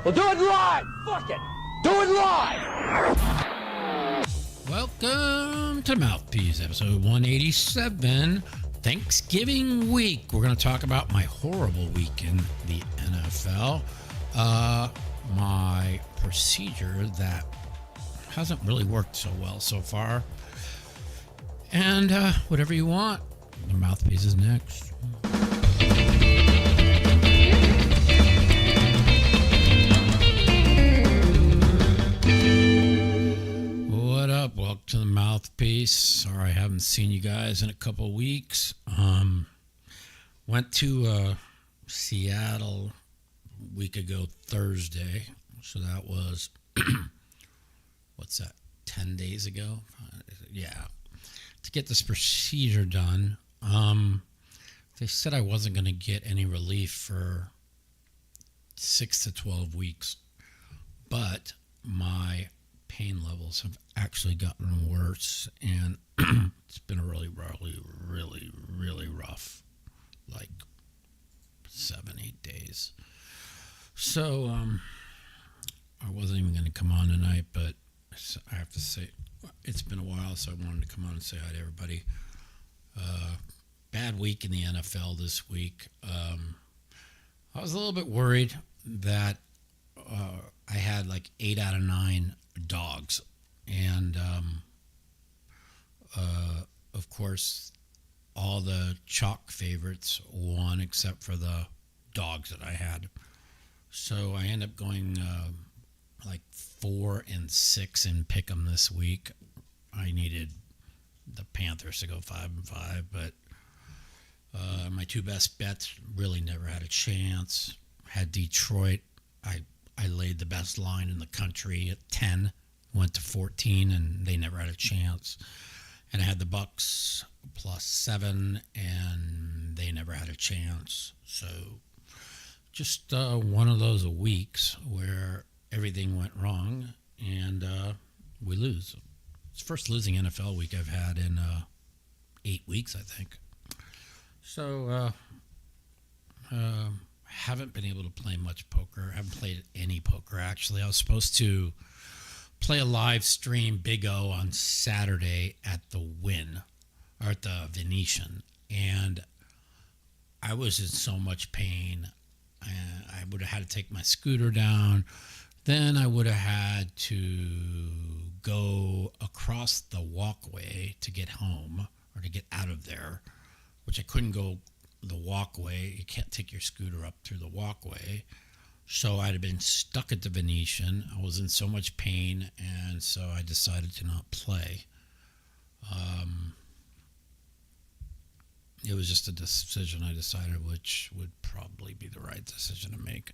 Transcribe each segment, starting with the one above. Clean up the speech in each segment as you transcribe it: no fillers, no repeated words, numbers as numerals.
Well, do it live! Fuck it! Do it live! Welcome to Mouthpiece, episode 187, Thanksgiving week. We're going to talk about my horrible week in the NFL. My procedure that hasn't really worked so well so far. And whatever you want, the Mouthpiece is next. What up? Welcome to the Mouthpiece. Sorry I haven't seen you guys in a couple weeks. Went to Seattle a week ago Thursday. So that was, what's that, 10 days ago? Yeah. To get this procedure done. They said I wasn't going to get any relief for 6 to 12 weeks. But my pain levels have actually gotten worse, and it's been a really rough, like 7-8 days. So I wasn't even going to come on tonight, but I have to say it's been a while, so I wanted to come on and say hi to everybody. Bad week in the NFL this week. I was a little bit worried that I had like 8 out of 9 dogs, and of course all the chalk favorites won except for the dogs that I had. So I ended up going like 4-6 in pick'em this week. I needed the Panthers to go 5-5, but my two best bets really never had a chance. Had Detroit. I laid the best line in the country at 10, went to 14, and they never had a chance. And I had the Bucs +7, and they never had a chance. So just one of those weeks where everything went wrong, and we lose. It's the first losing NFL week I've had in 8 weeks, I think. So haven't been able to play much poker. Haven't played any poker, actually. I was supposed to play a live stream Big O on Saturday at the Wynn, or at the Venetian, and I was in so much pain. I would have had to take my scooter down. Then I would have had to go across the walkway to get home, or to get out of there, which I couldn't go the walkway. You can't take your scooter up through the walkway. So I'd have been stuck at the Venetian. I was in so much pain, and so I decided to not play. It was just a decision I decided which would probably be the right decision to make.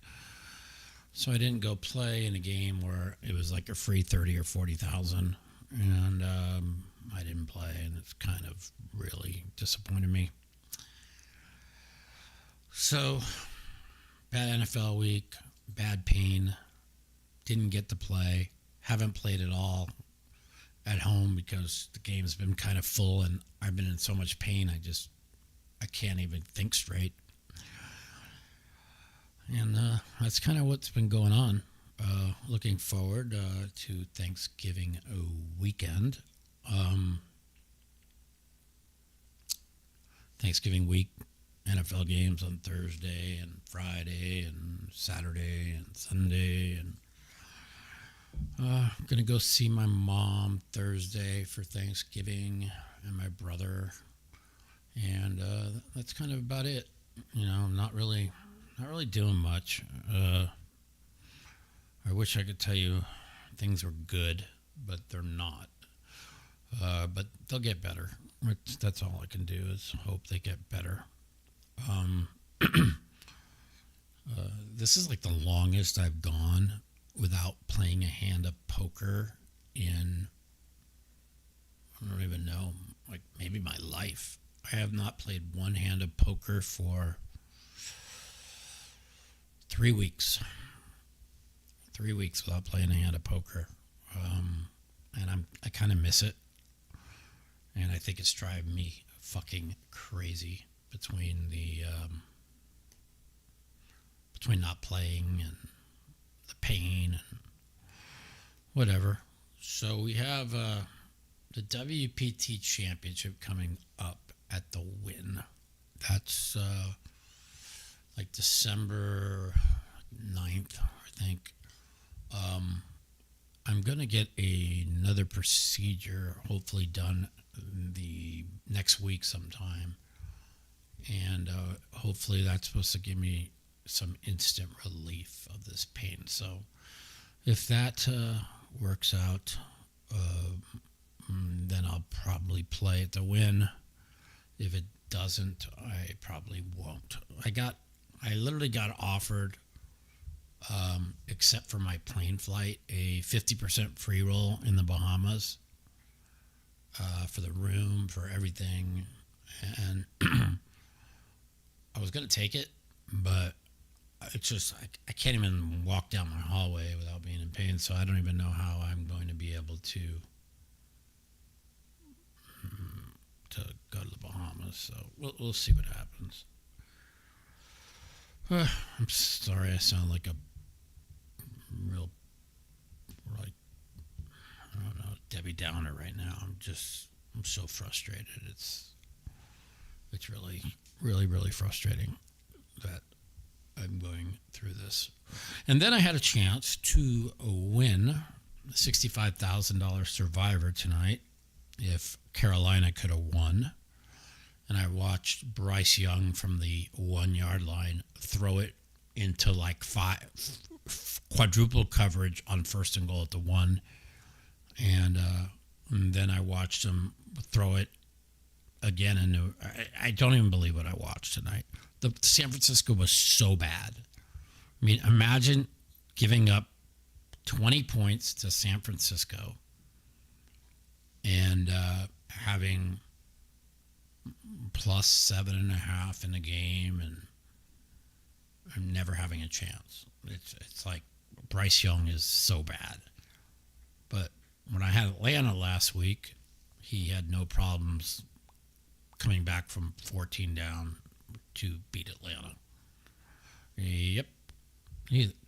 So I didn't go play in a game where it was like a free 30 or 40,000, and I didn't play, and it's kind of really disappointed me. So, bad NFL week, bad pain, didn't get to play, haven't played at all at home because the game's been kind of full, and I've been in so much pain, I can't even think straight. And that's kind of what's been going on. Looking forward to Thanksgiving weekend. Thanksgiving week, NFL games on Thursday and Friday and Saturday and Sunday, and I'm gonna go see my mom Thursday for Thanksgiving, and my brother, and that's kind of about it. You know, not really doing much. I wish I could tell you things were good, but they're not. But they'll get better. That's all I can do is hope they get better. This is like the longest I've gone without playing a hand of poker in, I don't even know, like maybe my life. I have not played one hand of poker for 3 weeks. 3 weeks without playing a hand of poker. And I kind of miss it. And I think it's driving me fucking crazy between the between not playing and the pain and whatever. So we have the WPT Championship coming up at the Wynn. That's like December 9th, I think. I'm going to get another procedure hopefully done the next week sometime. And hopefully that's supposed to give me some instant relief of this pain. So if that works out, then I'll probably play at the Wynn. If it doesn't, I probably won't. I literally got offered, except for my plane flight, a 50% free roll in the Bahamas for the room, for everything. And I was going to take it, but it's just, I can't even walk down my hallway without being in pain, so I don't even know how I'm going to be able to go to the Bahamas. So we'll see what happens. I'm sorry I sound like a real, like, I don't know, Debbie Downer right now. I'm so frustrated. It's really, really, really frustrating that I'm going through this. And then I had a chance to win the $65,000 Survivor tonight if Carolina could have won. And I watched Bryce Young from the 1 yard line throw it into like quadruple coverage on 1st and goal at the 1. And then I watched him throw it again. And I don't even believe what I watched tonight. The San Francisco was so bad. I mean, imagine giving up 20 points to San Francisco and having plus 7.5 in the game and never having a chance. It's like Bryce Young is so bad. But when I had Atlanta last week, he had no problems coming back from 14 down to beat Atlanta. Yep.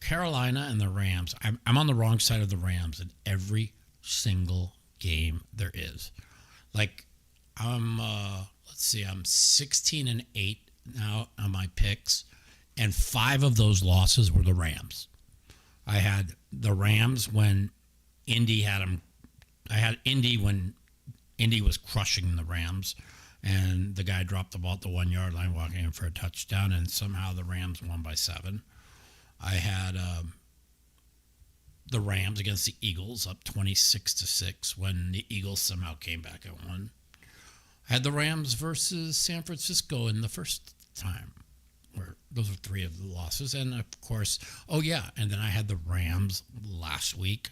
Carolina and the Rams. I'm on the wrong side of the Rams in every single game there is. Like, I'm 16-8 now on my picks, and 5 of those losses were the Rams. I had the Rams when Indy had them. I had Indy when Indy was crushing the Rams, and the guy dropped the ball at the 1 yard line walking in for a touchdown, and somehow the Rams won by 7. I had the Rams against the Eagles up 26-6 when the Eagles somehow came back and won. I had the Rams versus San Francisco in the first time, where those were 3 of the losses. And of course, and then I had the Rams last week,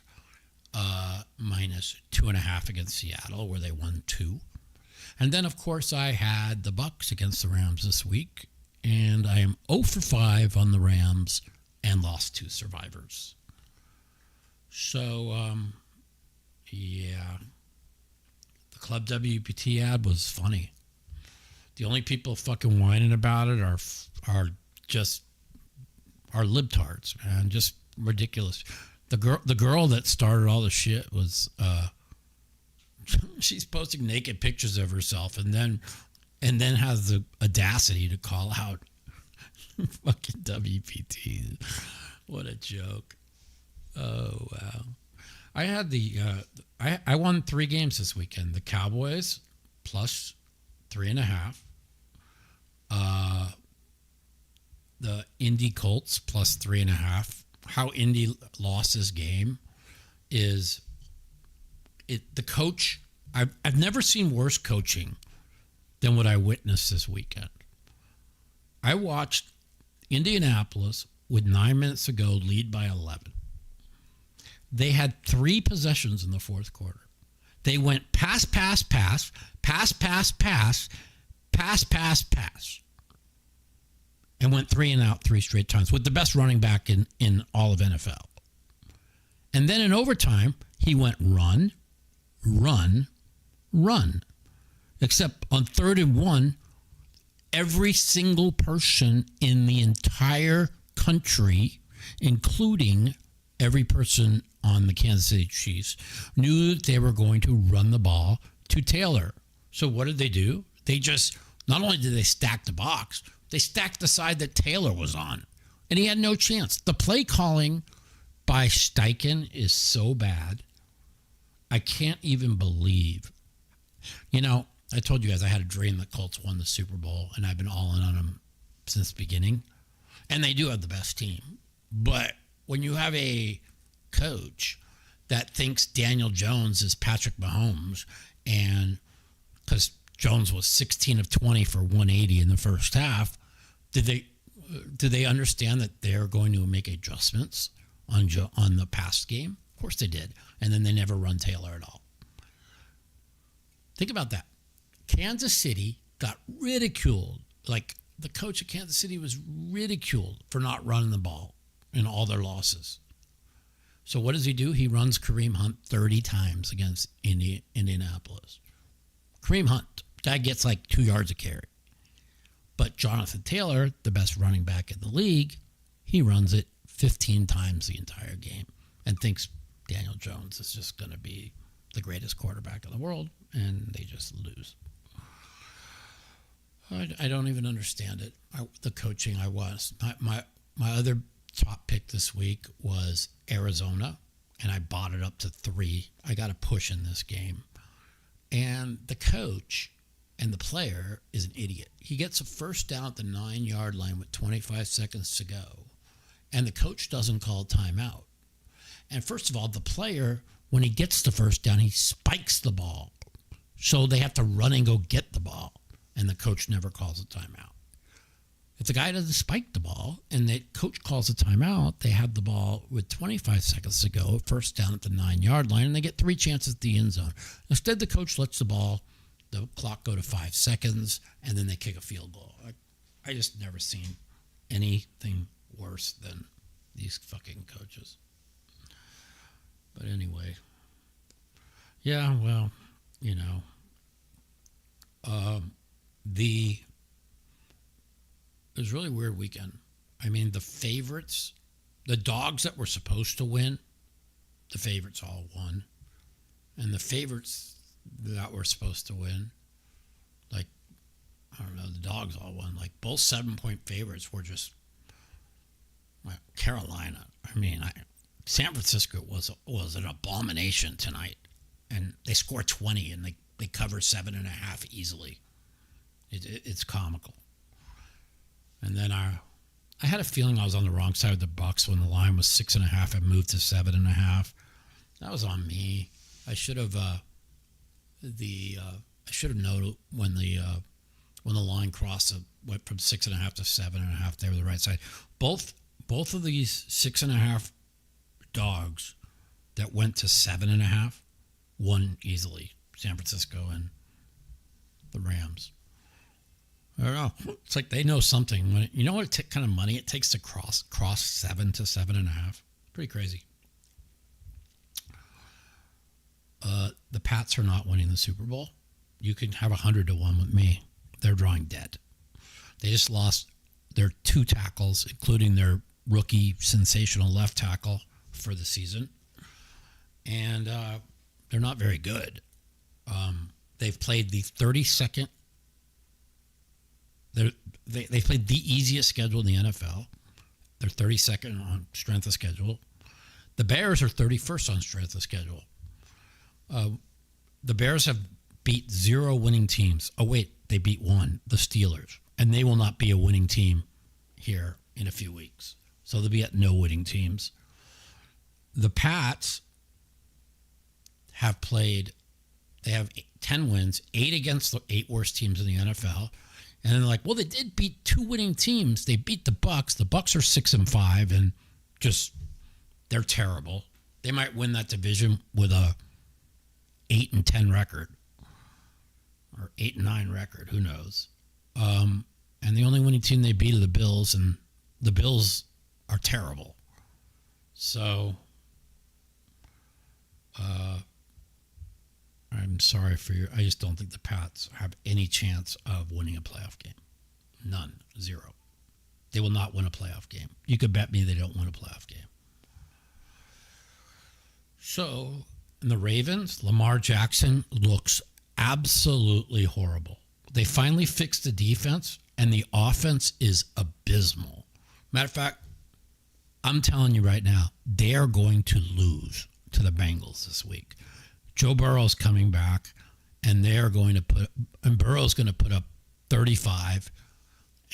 minus 2.5 against Seattle, where they won 2. And then, of course, I had the Bucs against the Rams this week, and I am 0 for 5 on the Rams and lost 2 survivors. So, yeah. The Club WPT ad was funny. The only people fucking whining about it are libtards, man. Just ridiculous. The girl that started all the shit was she's posting naked pictures of herself and then has the audacity to call out fucking WPT. What a joke. Oh wow. I had I won 3 games this weekend. The Cowboys plus 3.5. The Indy Colts plus 3.5. How Indy lost this game is the coach. I've never seen worse coaching than what I witnessed this weekend. I watched Indianapolis with 9 minutes to go lead by 11. They had 3 possessions in the fourth quarter. They went pass, pass, pass, pass, pass, pass, pass, pass, pass, and went 3 and out 3 straight times with the best running back in all of NFL. And then in overtime, he went run, run, run. Except on 3rd and 1, every single person in the entire country, including every person on the Kansas City Chiefs knew that they were going to run the ball to Taylor. So what did they do? They just, not only did they stack the box, they stacked the side that Taylor was on. And he had no chance. The play calling by Steichen is so bad. I can't even believe. I told you guys I had a dream that Colts won the Super Bowl, and I've been all in on them since the beginning. And they do have the best team. But when you have a coach that thinks Daniel Jones is Patrick Mahomes, and because Jones was 16 of 20 for 180 in the first half, did they understand that they're going to make adjustments on the past game? Of course they did. And then they never run Taylor at all. Think about that. Kansas City got ridiculed. Like, the coach of Kansas City was ridiculed for not running the ball in all their losses. So what does he do? He runs Kareem Hunt 30 times against Indianapolis. Kareem Hunt, guy gets like 2 yards a carry. But Jonathan Taylor, the best running back in the league, he runs it 15 times the entire game and thinks Daniel Jones is just going to be the greatest quarterback in the world, and they just lose. I don't even understand it. The coaching I was. My other top pick this week was Arizona, and I bought it up to 3. I got a push in this game. And the coach and the player is an idiot. He gets a first down at the 9-yard line with 25 seconds to go, and the coach doesn't call timeout. And first of all, the player, when he gets the first down, he spikes the ball. So they have to run and go get the ball, and the coach never calls a timeout. If the guy doesn't spike the ball and the coach calls a timeout, they have the ball with 25 seconds to go, first down at the 9-yard line, and they get 3 chances at the end zone. Instead, the coach lets the clock go to 5 seconds, and then they kick a field goal. I just never seen anything worse than these fucking coaches. But anyway, yeah, well, it was a really weird weekend. I mean, the favorites, the dogs that were supposed to win, the favorites all won. And the favorites that were supposed to win, like, I don't know, the dogs all won. Like, both 7-point favorites were just, Carolina. I mean, San Francisco was an abomination tonight. And they scored 20, and they cover 7.5 easily. It's comical. And then I had a feeling I was on the wrong side of the Bucs when the line was 6.5 and moved to 7.5. That was on me. I should have known when the line crossed, went from 6.5 to 7.5. They were the right side. Both of these 6.5 dogs that went to 7.5 won easily. San Francisco and the Rams. I don't know. It's like they know something. You know what kind of money it takes to cross 7 to 7.5? Pretty crazy. The Pats are not winning the Super Bowl. You can have 100 to 1 with me. They're drawing dead. They just lost their 2 tackles, including their rookie sensational left tackle for the season. And they're not very good. They've played the 32nd. They played the easiest schedule in the NFL. They're 32nd on strength of schedule. The Bears are 31st on strength of schedule. The Bears have beat 0 winning teams. Oh, wait, they beat 1, the Steelers. And they will not be a winning team here in a few weeks. So they'll be at no winning teams. The Pats have played, they have 10 wins, 8 against the 8 worst teams in the NFL. And then they're like, well, they did beat 2 winning teams. They beat the Bucs. The Bucs are 6-5, and just, they're terrible. They might win that division with a 8-10 record or 8-9 record. Who knows? And the only winning team they beat are the Bills, and the Bills are terrible. So, I'm sorry for you. I just don't think the Pats have any chance of winning a playoff game. None. 0. They will not win a playoff game. You could bet me they don't win a playoff game. So, in the Ravens, Lamar Jackson looks absolutely horrible. They finally fixed the defense, and the offense is abysmal. Matter of fact, I'm telling you right now, they are going to lose to the Bengals this week. Joe Burrow's coming back, and Burrow's going to put up 35.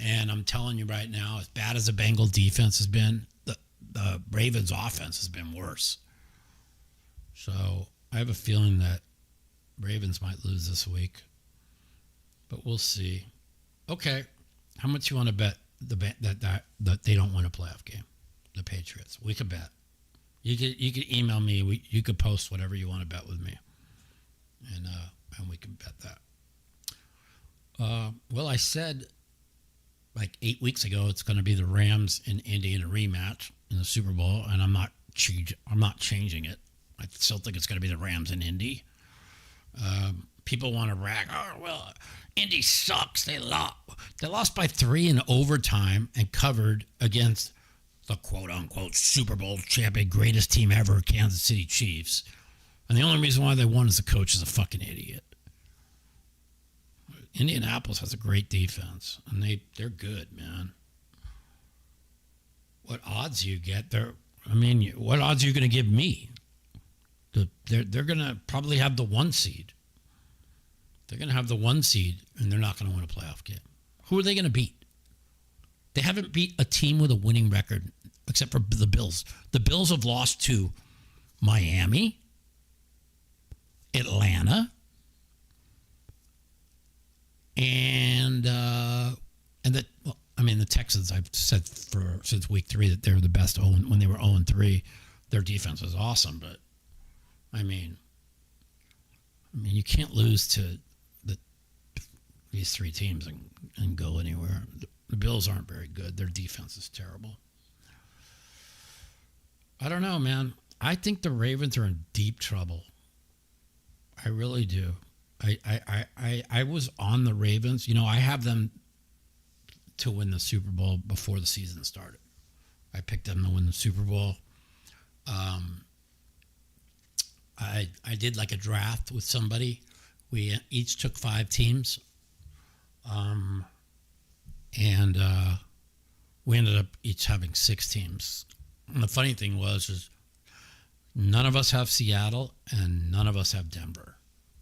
And I'm telling you right now, as bad as the Bengal defense has been, the Ravens offense has been worse. So I have a feeling that Ravens might lose this week, but we'll see. Okay, how much you want to bet that they don't win a playoff game? The Patriots. We could bet. You could email me. You could post whatever you want to bet with me, and we can bet that. Well, I said like 8 weeks ago it's going to be the Rams in Indy in a rematch in the Super Bowl, and I'm not changing it. I still think it's going to be the Rams in Indy. People want to brag, oh, well, Indy sucks. They lost by 3 in overtime and covered against the quote-unquote Super Bowl champion, greatest team ever, Kansas City Chiefs. And the only reason why they won is the coach is a fucking idiot. Indianapolis has a great defense, and they're good, man. What odds you get there? I mean, what odds are you going to give me? They're going to probably have the 1 seed. They're going to have the 1 seed, and they're not going to win a playoff game. Who are they going to beat? They haven't beat a team with a winning record except for the Bills. The Bills have lost to Miami, Atlanta, and the Texans. I've said since week 3 that they're the best. When they were 0-3, their defense was awesome. But I mean, you can't lose to these 3 teams and go anywhere. The Bills aren't very good. Their defense is terrible. I don't know, man. I think the Ravens are in deep trouble. I really do. I was on the Ravens. You know, I have them to win the Super Bowl before the season started. I picked them to win the Super Bowl. I did like a draft with somebody. We each took 5 teams. And we ended up each having 6 teams. And the funny thing is none of us have Seattle and none of us have Denver.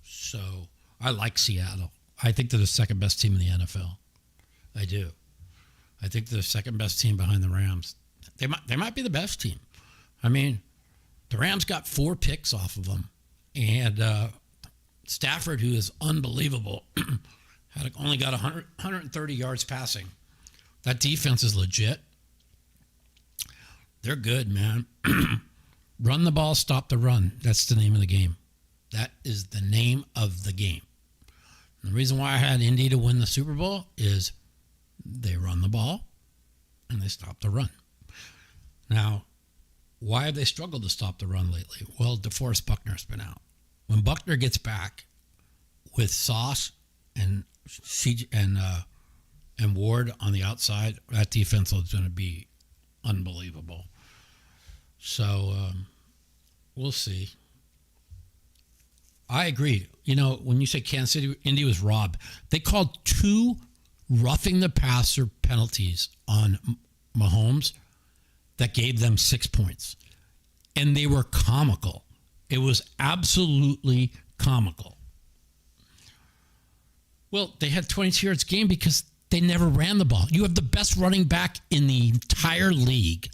So I like Seattle. I think they're the second best team in the NFL. I do. I think they're the second best team behind the Rams. They might be the best team. I mean, the Rams got 4 picks off of them. And Stafford, who is unbelievable, only got 130 yards passing. That defense is legit. They're good, man. Run the ball, stop the run. That's the name of the game. That is the name of the game. And the reason why I had Indy to win the Super Bowl is they run the ball and they stop the run. Now, why have they struggled to stop the run lately? Well, DeForest Buckner's been out. When Buckner gets back with Sauce and Ward on the outside, that defense is going to be unbelievable. So we'll see. I agree. You know, when you say Kansas City, Indy was robbed. They called 2 roughing the passer penalties on Mahomes that gave them 6 points. And they were comical. It was absolutely comical. Well, they had 22 yards game because they never ran the ball. You have the best running back in the entire league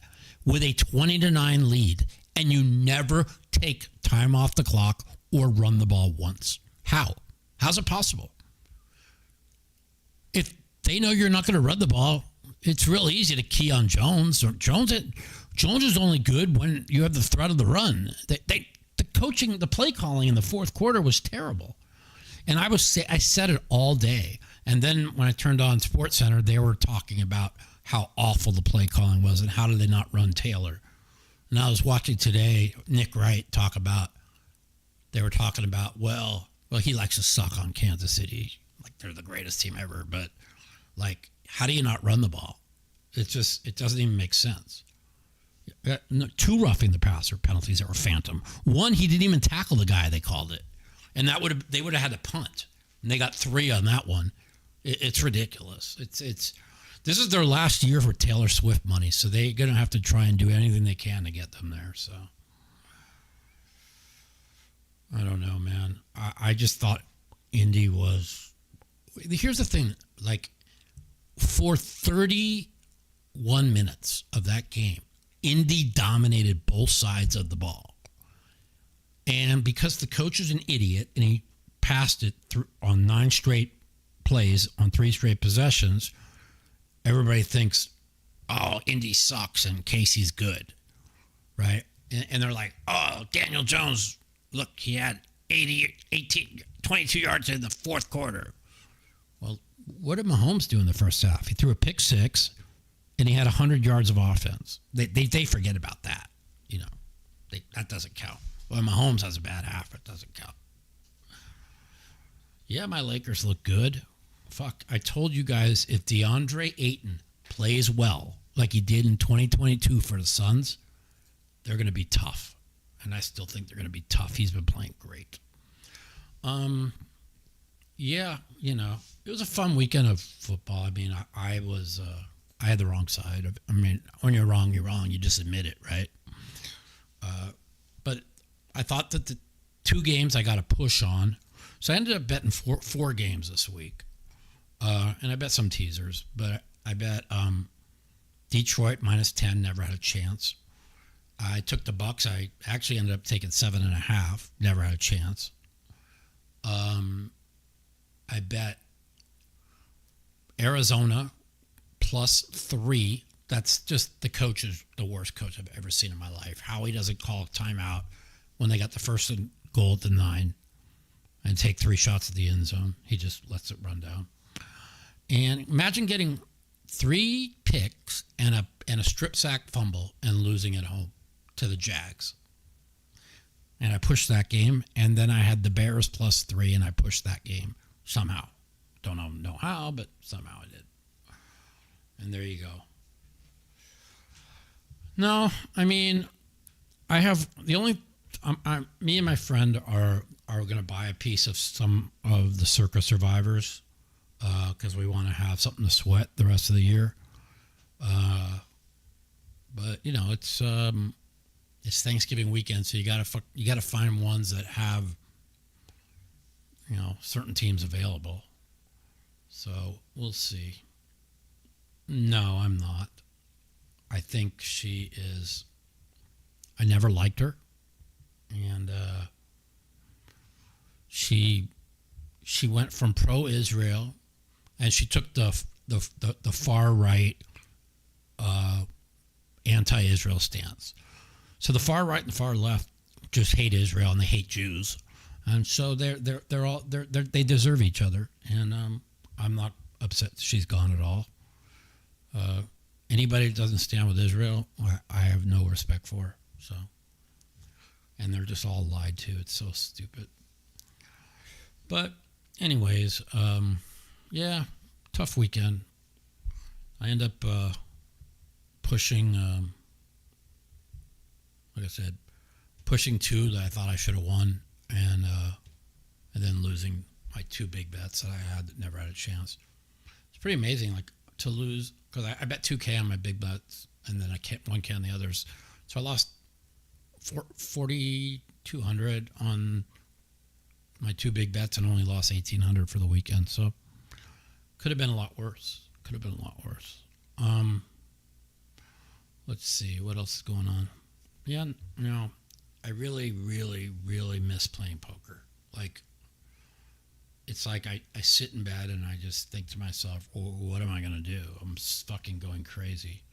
with a 20-9 lead, and you never take time off the clock or run the ball once. How? How's it possible? If they know you're not going to run the ball, it's real easy to key on Jones. Jones is only good when you have the threat of the run. The coaching, the play calling in the fourth quarter was terrible. And I said it all day. And then when I turned on SportsCenter, they were talking about how awful the play calling was and how did they not run Taylor. And I was watching today Nick Wright talk about, they were talking about, well, he likes to suck on Kansas City. Like they're the greatest team ever. But like, how do you not run the ball? It doesn't even make sense. No, 2 roughing the passer penalties that were phantom. 1, he didn't even tackle the guy, they called it. And they would have had to punt. And they got 3 on that one. It's ridiculous. This is their last year for Taylor Swift money, so they're going to have to try and do anything they can to get them there. So I don't know, man. I just thought Indy was. Here's the thing, like for 31 minutes of that game, Indy dominated both sides of the ball. And because the coach is an idiot and he passed it through on 9 straight plays on 3 straight possessions, everybody thinks, oh, Indy sucks and Casey's good, right? And they're like, oh, Daniel Jones, look, he had 22 yards in the 4th quarter. Well, what did Mahomes do in the first half? He threw a pick 6, and he had 100 yards of offense. They forget about that, that doesn't count. Well, Mahomes has a bad half, it doesn't count. Yeah, my Lakers look good. Fuck, I told you guys, if DeAndre Ayton plays well, like he did in 2022 for the Suns, they're going to be tough. And I still think they're going to be tough. He's been playing great. Yeah, it was a fun weekend of football. I mean, I had the wrong side of. I mean, when you're wrong, you're wrong. You just admit it, right? But I thought that the 2 games I got a push on, so I ended up betting four games this week, and I bet some teasers. But I bet Detroit -10, never had a chance. I took the Bucs. I actually ended up taking 7.5, never had a chance. I bet Arizona +3. That's just the coach is the worst coach I've ever seen in my life. How he doesn't call a timeout when they got the first and goal at the 9 and take 3 shots at the end zone. He just lets it run down. And imagine getting 3 picks and a strip sack fumble and losing at home to the Jags. And I pushed that game, and then I had the Bears +3, and I pushed that game somehow. Don't know how, but somehow I did. And there you go. No, I mean, I have the only. Me and my friend are going to buy a piece of some of the Circus Survivors because we want to have something to sweat the rest of the year. But it's Thanksgiving weekend, so you gotta find ones that have certain teams available. So we'll see. No, I'm not. I think she is. I never liked her, and she went from pro-Israel, and she took the far right anti-Israel stance. So the far right and the far left just hate Israel and they hate Jews, and so they deserve each other. And I'm not upset she's gone at all. Anybody that doesn't stand with Israel, I have no respect for. So, and they're just all lied to. It's so stupid. But anyways, yeah, tough weekend. I end up pushing, like I said, pushing 2 that I thought I should have won, and then losing my 2 big bets that I had that never had a chance. It's pretty amazing, like to lose, because I bet 2K on my big bets, and then I kept 1K on the others. So I lost 4,200 on my 2 big bets and only lost 1,800 for the weekend. So could have been a lot worse. Let's see what else is going on. Yeah, I really, really, really miss playing poker. Like, it's like I sit in bed and I just think to myself, well, what am I going to do? I'm fucking going crazy.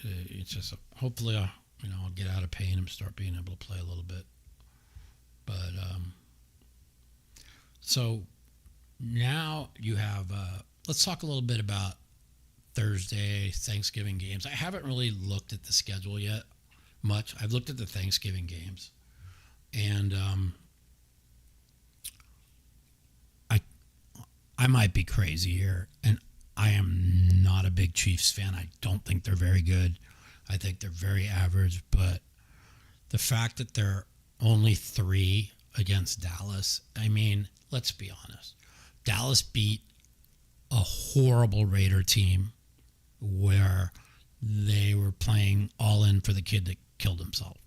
It's just, hopefully, I'll get out of pain and start being able to play a little bit. But, so now you have, let's talk a little bit about Thursday, Thanksgiving games. I haven't really looked at the schedule yet much. I've looked at the Thanksgiving games, and I might be crazy here, and I am not a big Chiefs fan. I don't think they're very good. I think they're very average. But the fact that they're only 3 against Dallas, I mean, let's be honest. Dallas beat a horrible Raider team where they were playing all in for the kid that killed himself.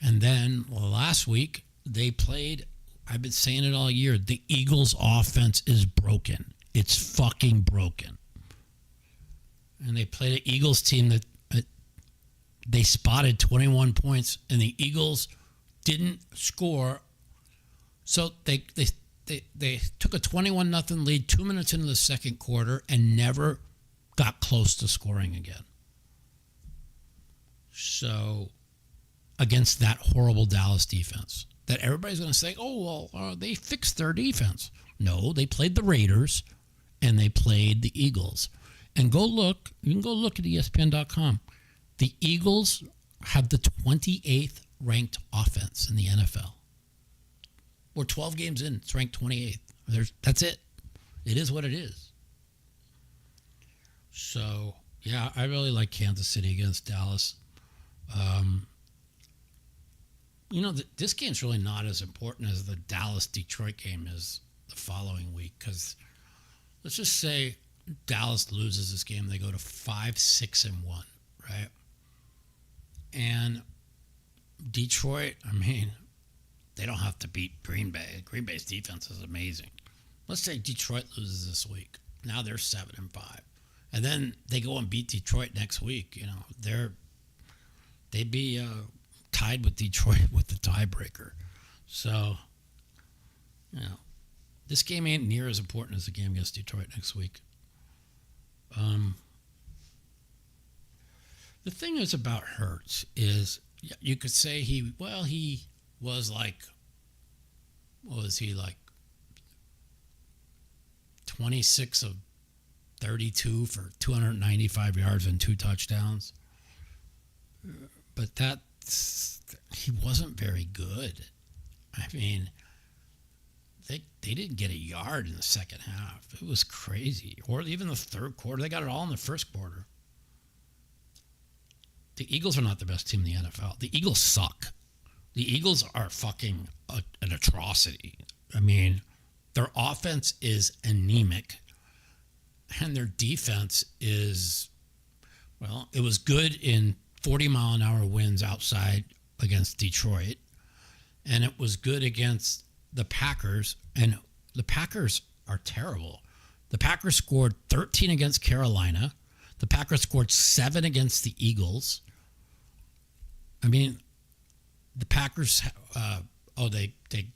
And then last week, they played, I've been saying it all year, the Eagles' offense is broken. It's fucking broken. And they played an Eagles team that they spotted 21 points, and the Eagles didn't score. So they took a 21-0 lead 2 minutes into the second quarter and never got close to scoring again. So against that horrible Dallas defense that everybody's going to say, oh, well, they fixed their defense. No, they played the Raiders and they played the Eagles. And you can go look at ESPN.com. The Eagles have the 28th ranked offense in the NFL. We're 12 games in. It's ranked 28th. That's it. It is what it is. So, yeah, I really like Kansas City against Dallas. This game's really not as important as the Dallas-Detroit game is the following week, because let's just say Dallas loses this game. They go to 5-6-1, right? And Detroit, I mean, they don't have to beat Green Bay. Green Bay's defense is amazing. Let's say Detroit loses this week. Now they're 7-5. And then they go and beat Detroit next week. They'd be tied with Detroit with the tiebreaker. So, this game ain't near as important as the game against Detroit next week. The thing is about Hurts is you could say he was like, what was he like? 26 of 32 for 295 yards and 2 touchdowns. But he wasn't very good. I mean, they didn't get a yard in the second half. It was crazy. Or even the third quarter. They got it all in the first quarter. The Eagles are not the best team in the NFL. The Eagles suck. The Eagles are fucking an atrocity. I mean, their offense is anemic. And their defense is, well, it was good in 40-mile-an-hour winds outside against Detroit. And it was good against the Packers. And the Packers are terrible. The Packers scored 13 against Carolina. The Packers scored 7 against the Eagles. I mean, the Packers, they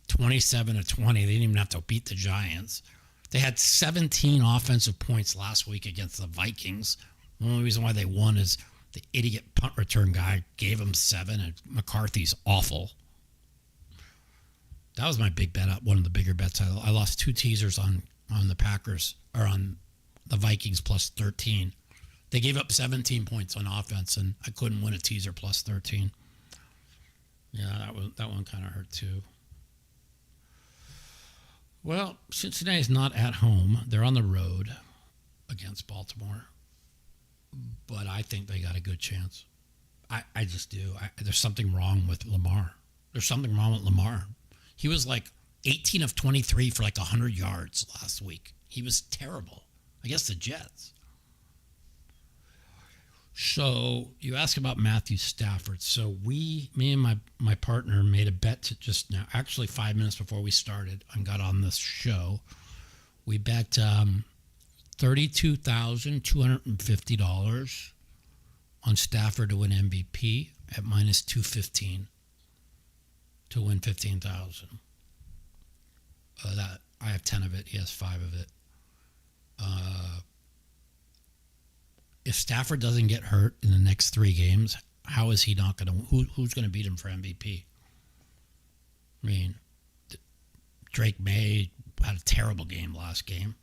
27-20. They didn't even have to beat the Giants. They had 17 offensive points last week against the Vikings. The only reason why they won is the idiot punt return guy gave them 7, and McCarthy's awful. That was my big bet, one of the bigger bets. I lost 2 teasers on the Packers, or on the Vikings plus 13. They gave up 17 points on offense, and I couldn't win a teaser plus 13. Yeah, that one kind of hurt too. Well, Cincinnati's not at home. They're on the road against Baltimore. But I think they got a good chance. I just do. There's something wrong with Lamar. There's something wrong with Lamar. He was like 18 of 23 for like 100 yards last week. He was terrible against the Jets. So you ask about Matthew Stafford. So me and my partner made a bet just now, actually 5 minutes before we started and got on this show. We bet $32,250 on Stafford to win MVP at minus 215 to win 15,000. That I have 10 of it. He has 5 of it. If Stafford doesn't get hurt in the next 3 games, how is he not going to? Who's going to beat him for MVP? I mean, Drake May had a terrible game last game,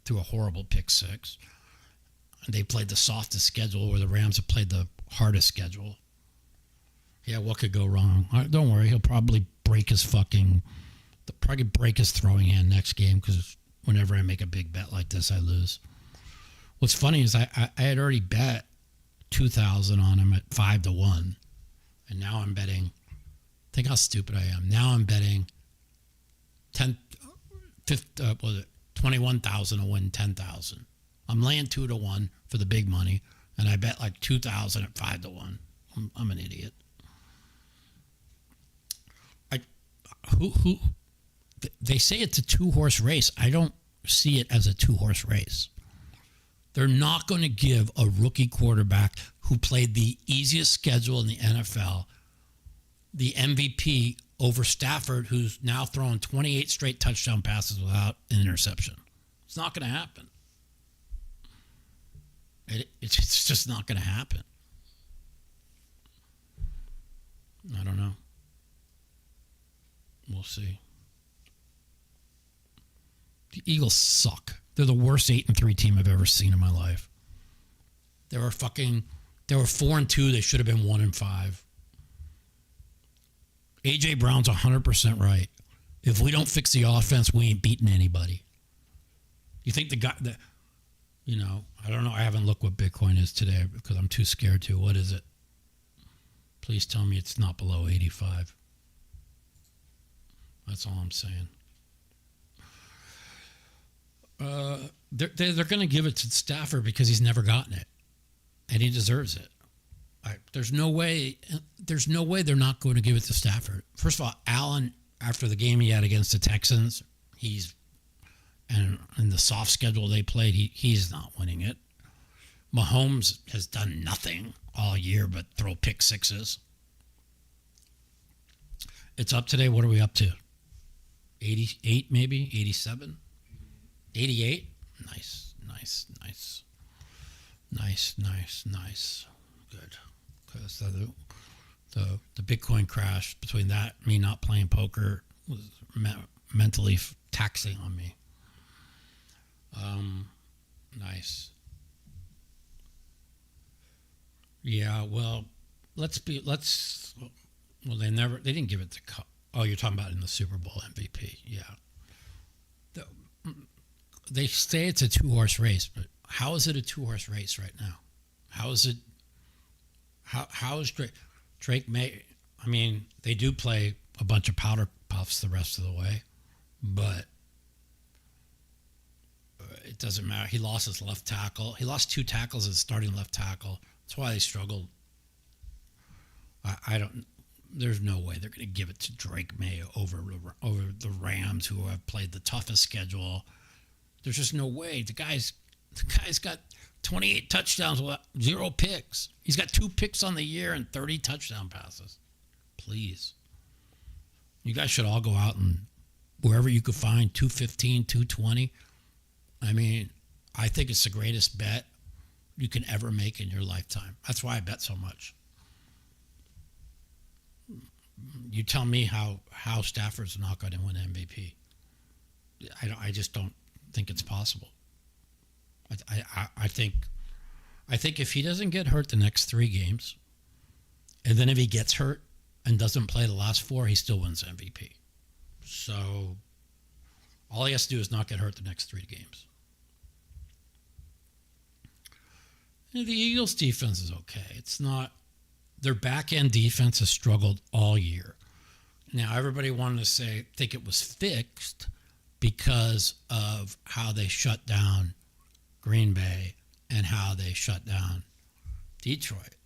threw a horrible pick 6. And they played the softest schedule, where the Rams have played the hardest schedule. Yeah, what could go wrong? Don't worry, he'll probably break his throwing hand next game, because whenever I make a big bet like this, I lose. What's funny is I had already bet 2,000 on him at 5-1, and now I'm betting. Think how stupid I am. Now I'm betting 21,000 to win 10,000. I'm laying 2-1 for the big money, and I bet like 2,000 at 5-1. I'm an idiot. They say it's a 2-horse race. I don't see it as a 2-horse race. They're not going to give a rookie quarterback who played the easiest schedule in the NFL the MVP over Stafford, who's now thrown 28 straight touchdown passes without an interception. It's not going to happen. It's just not going to happen. I don't know. We'll see. The Eagles suck. They're the worst 8-3 team I've ever seen in my life. They were 4-2. They should have been 1-5. A.J. Brown's 100% right. If we don't fix the offense, we ain't beating anybody. You think the guy that, I don't know. I haven't looked what Bitcoin is today because I'm too scared to. What is it? Please tell me it's not below 85. That's all I'm saying. They're going to give it to Stafford because he's never gotten it, and he deserves it. There's no way they're not going to give it to Stafford. First of all, Allen, after the game he had against the Texans, and the soft schedule they played, he's not winning it. Mahomes has done nothing all year but throw pick sixes. It's up today. What are we up to? 88 maybe? 87? 88? Nice. Good. Because the Bitcoin crash, between that, me not playing poker, was mentally taxing on me. Nice. Yeah, well, they didn't give it to, you're talking about in the Super Bowl MVP. Yeah. They say it's a 2-horse race, but how is it a 2-horse race right now? How is Drake May? I mean, they do play a bunch of powder puffs the rest of the way, but it doesn't matter. He lost his left tackle. He lost 2 tackles as starting left tackle. That's why they struggled. There's no way they're going to give it to Drake May over the Rams, who have played the toughest schedule. There's just no way. The guy's got 28 touchdowns with 0 picks. He's got 2 picks on the year and 30 touchdown passes. Please. You guys should all go out and wherever you could find 215, 220. I mean, I think it's the greatest bet you can ever make in your lifetime. That's why I bet so much. You tell me how Stafford's not going to win MVP. I just don't think it's possible. I think if he doesn't get hurt the next 3 games, and then if he gets hurt and doesn't play the last 4, he still wins MVP. So all he has to do is not get hurt the next 3 games. And the Eagles' defense is okay. It's not. Their back-end defense has struggled all year. Now, everybody wanted to think it was fixed because of how they shut down Green Bay and how they shut down Detroit.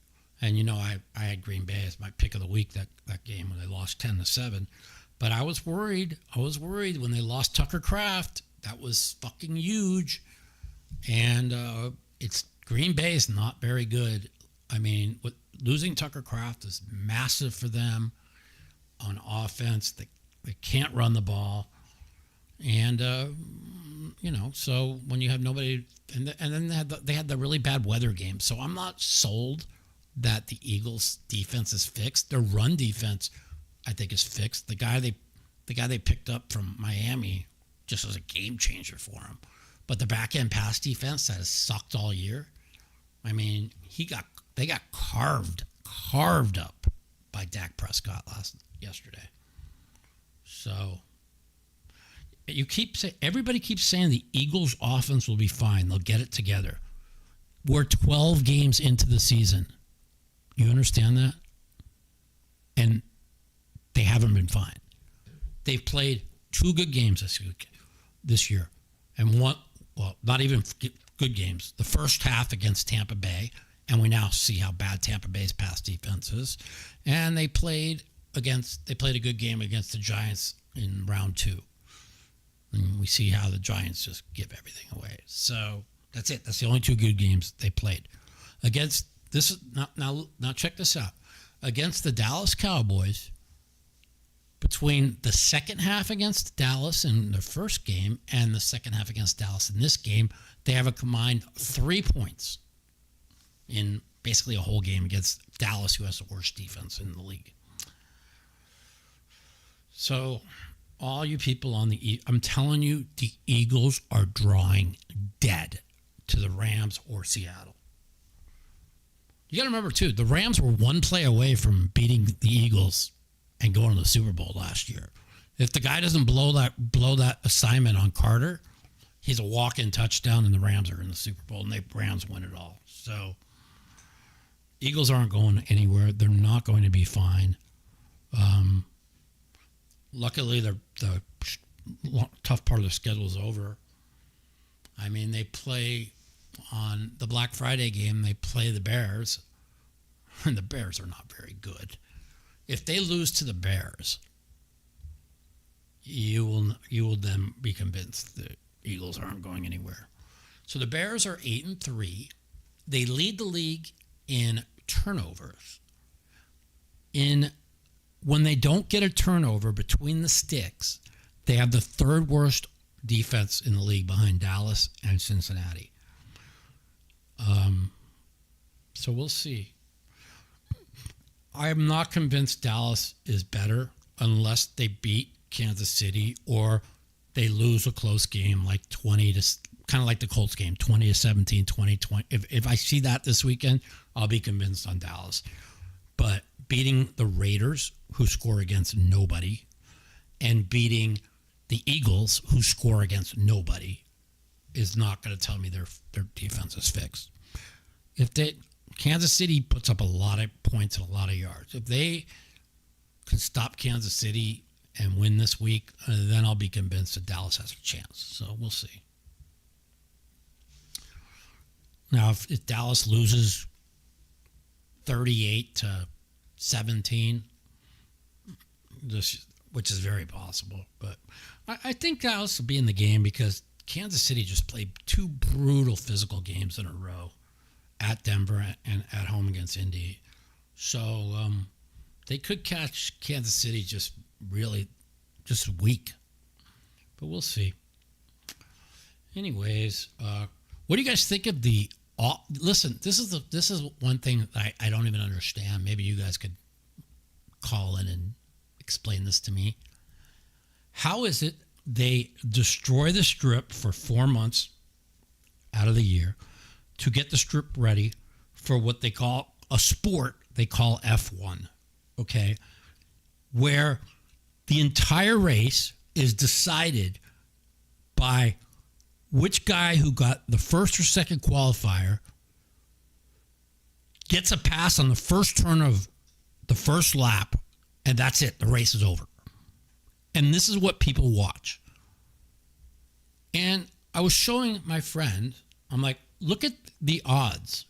And, I had Green Bay as my pick of the week that game when they lost 10-7. But I was worried. When they lost Tucker Kraft. That was fucking huge. And Green Bay is not very good. I mean, losing Tucker Kraft is massive for them on offense. They can't run the ball. And, so when you have nobody, and then they had the really bad weather game. So I'm not sold that the Eagles' defense is fixed. Their run defense, I think, is fixed. The guy they picked up from Miami just was a game changer for them. But the back end pass defense that has sucked all year. I mean, they got carved up by Dak Prescott yesterday. So everybody keeps saying the Eagles' offense will be fine. They'll get it together. We're 12 games into the season. You understand that? And they haven't been fine. They've played 2 good games this year. And not even good games. The first half against Tampa Bay, and we now see how bad Tampa Bay's pass defense is. And they played a good game against the Giants in round 2. And we see how the Giants just give everything away. So that's it. That's the only 2 good games they played. Against this now check this out. Against the Dallas Cowboys, between the second half against Dallas in the first game and the second half against Dallas in this game, they have a combined 3 points in basically a whole game against Dallas, who has the worst defense in the league. So all you people on I'm telling you, the Eagles are drawing dead to the Rams or Seattle. You got to remember, too, the Rams were 1 play away from beating the Eagles and going to the Super Bowl last year. If the guy doesn't blow that assignment on Carter, he's a walk-in touchdown, and the Rams are in the Super Bowl, and the Rams win it all. So Eagles aren't going anywhere. They're not going to be fine. Luckily, the tough part of the schedule is over. I mean, they play on the Black Friday game. They play the Bears, and the Bears are not very good. If they lose to the Bears, you will then be convinced the Eagles aren't going anywhere. So the Bears are 8-3. They lead the league in turnovers. When they don't get a turnover between the sticks, they have the 3rd worst defense in the league behind Dallas and Cincinnati. So we'll see. I am not convinced Dallas is better unless they beat Kansas City or they lose a close game like kind of like the Colts game, 20-17, 20-20. If I see that this weekend, I'll be convinced on Dallas. But beating the Raiders, who score against nobody, and beating the Eagles, who score against nobody, is not going to tell me their defense is fixed. Kansas City puts up a lot of points and a lot of yards. If they can stop Kansas City and win this week, then I'll be convinced that Dallas has a chance. So we'll see. Now, if Dallas loses 38-17, which is very possible, but I think Dallas will be in the game because Kansas City just played 2 brutal physical games in a row at Denver and at home against Indy. So they could catch Kansas City just weak. But we'll see. Anyways, what do you guys think of the... listen, this is one thing that I don't even understand. Maybe you guys could call in and explain this to me. How is it they destroy the strip for 4 months out of the year to get the strip ready for what they call a sport they call F1, okay? Where the entire race is decided by which guy who got the first or second qualifier gets a pass on the first turn of the first lap, and that's it. The race is over. And this is what people watch. And I was showing my friend, I'm like, look at the odds.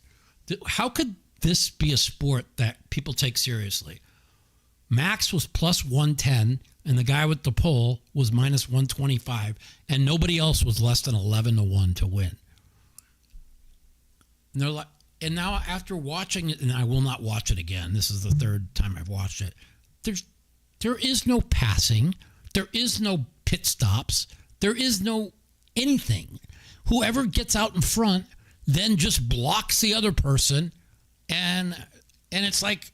How could this be a sport that people take seriously? Max was plus 110, and the guy with the pole was minus 125, and nobody else was less than 11-1 to win. And they're like, and now after watching it, and I will not watch it again. This is the 3rd time I've watched it. There is no passing. There is no pit stops. There is no anything. Whoever gets out in front then just blocks the other person, and it's like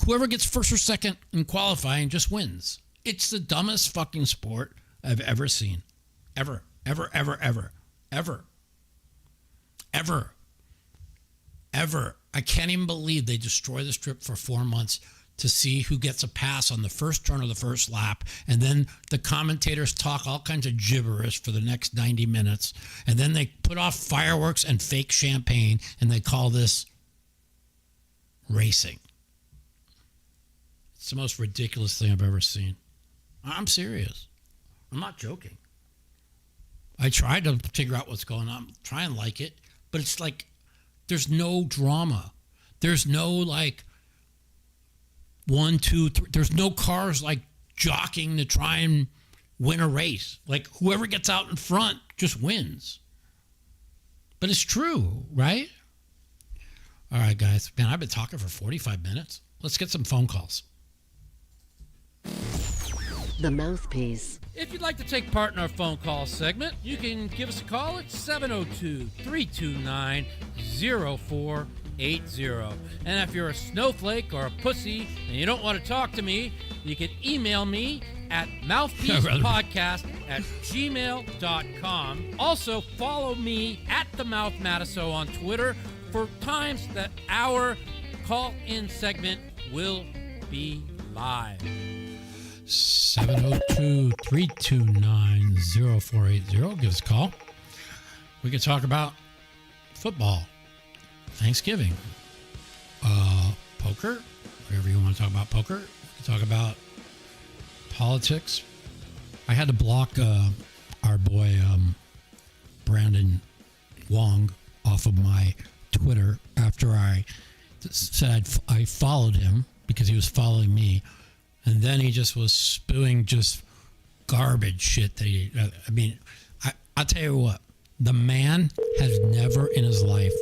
whoever gets first or second in qualifying just wins. It's the dumbest fucking sport I've ever seen. Ever. I can't even believe they destroy the strip for 4 months to see who gets a pass on the first turn of the first lap. And then the commentators talk all kinds of gibberish for the next 90 minutes. And then they put off fireworks and fake champagne, and they call this racing. It's the most ridiculous thing I've ever seen. I'm serious. I'm not joking. I tried to figure out what's going on, try and like it, but it's like there's no drama. There's no like 1, 2, 3. There's no cars like jockeying to try and win a race. Like whoever gets out in front just wins. But it's true, right? All right, guys. Man, I've been talking for 45 minutes. Let's get some phone calls. The Mouthpiece. If you'd like to take part in our phone call segment, you can give us a call at 702-329-0480. And if you're a snowflake or a pussy and you don't want to talk to me, you can email me at mouthpiecepodcast@gmail.com. Also, follow me at the Mouth Matiso on Twitter for times that our call-in segment will be live. 702-329-0480. Give us a call. We can talk about football, Thanksgiving, poker, whatever you want to talk about poker. We can talk about politics. I had to block our boy Brandon Wong off of my Twitter after I said I followed him because he was following me. And then he just was spewing just garbage shit that he, I mean, I'll tell you what, the man has never in his life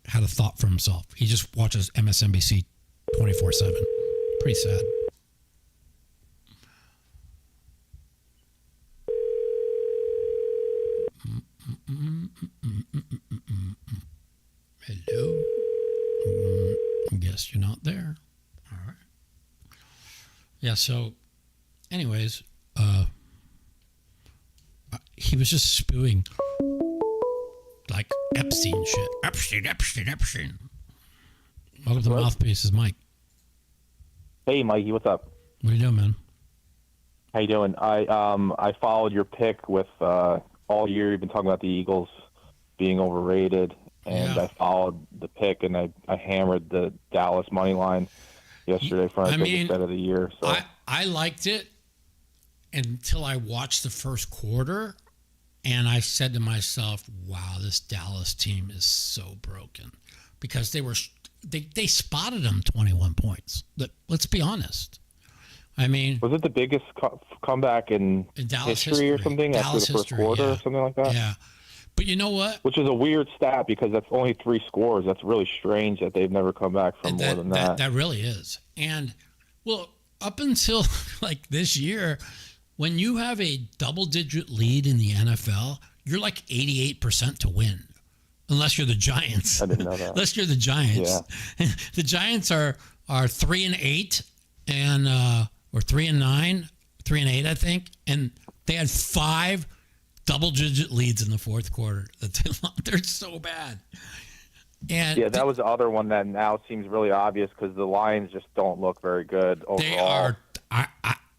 had a thought for himself. He just watches MSNBC 24/7. Pretty sad. Hello. I guess you're not there. All right. Yeah, so anyways, he was just spewing like Epstein shit. Epstein. Welcome to the Mouthpiece. This is Mike. Hey, Mikey, what's up? What are you doing, man? How you doing? I followed your pick with all year. You've been talking about the Eagles being overrated, and Yeah. I followed the pick, and I hammered the Dallas money line yesterday for my biggest bet of the year. So I liked it until I watched the first quarter, and I said to myself, "Wow, this Dallas team is so broken," because they spotted them 21 points. Let's be honest. I mean, was it the biggest comeback in Dallas history or something Dallas after the first quarter yeah. or something like that? Yeah. But you know what? Which is a weird stat because that's only 3 scores. That's really strange that they've never come back from more than that. That really is. And, well, up until like this year, when you have a double-digit lead in the NFL, you're like 88% to win, unless you're the Giants. I didn't know that. Unless you're the Giants. Yeah. The Giants are 3-8 and or 3-9, 3-8, I think, and they had 5 double-digit leads in the fourth quarter. They're so bad. And yeah, that was the other one that now seems really obvious because the Lions just don't look very good overall. They are.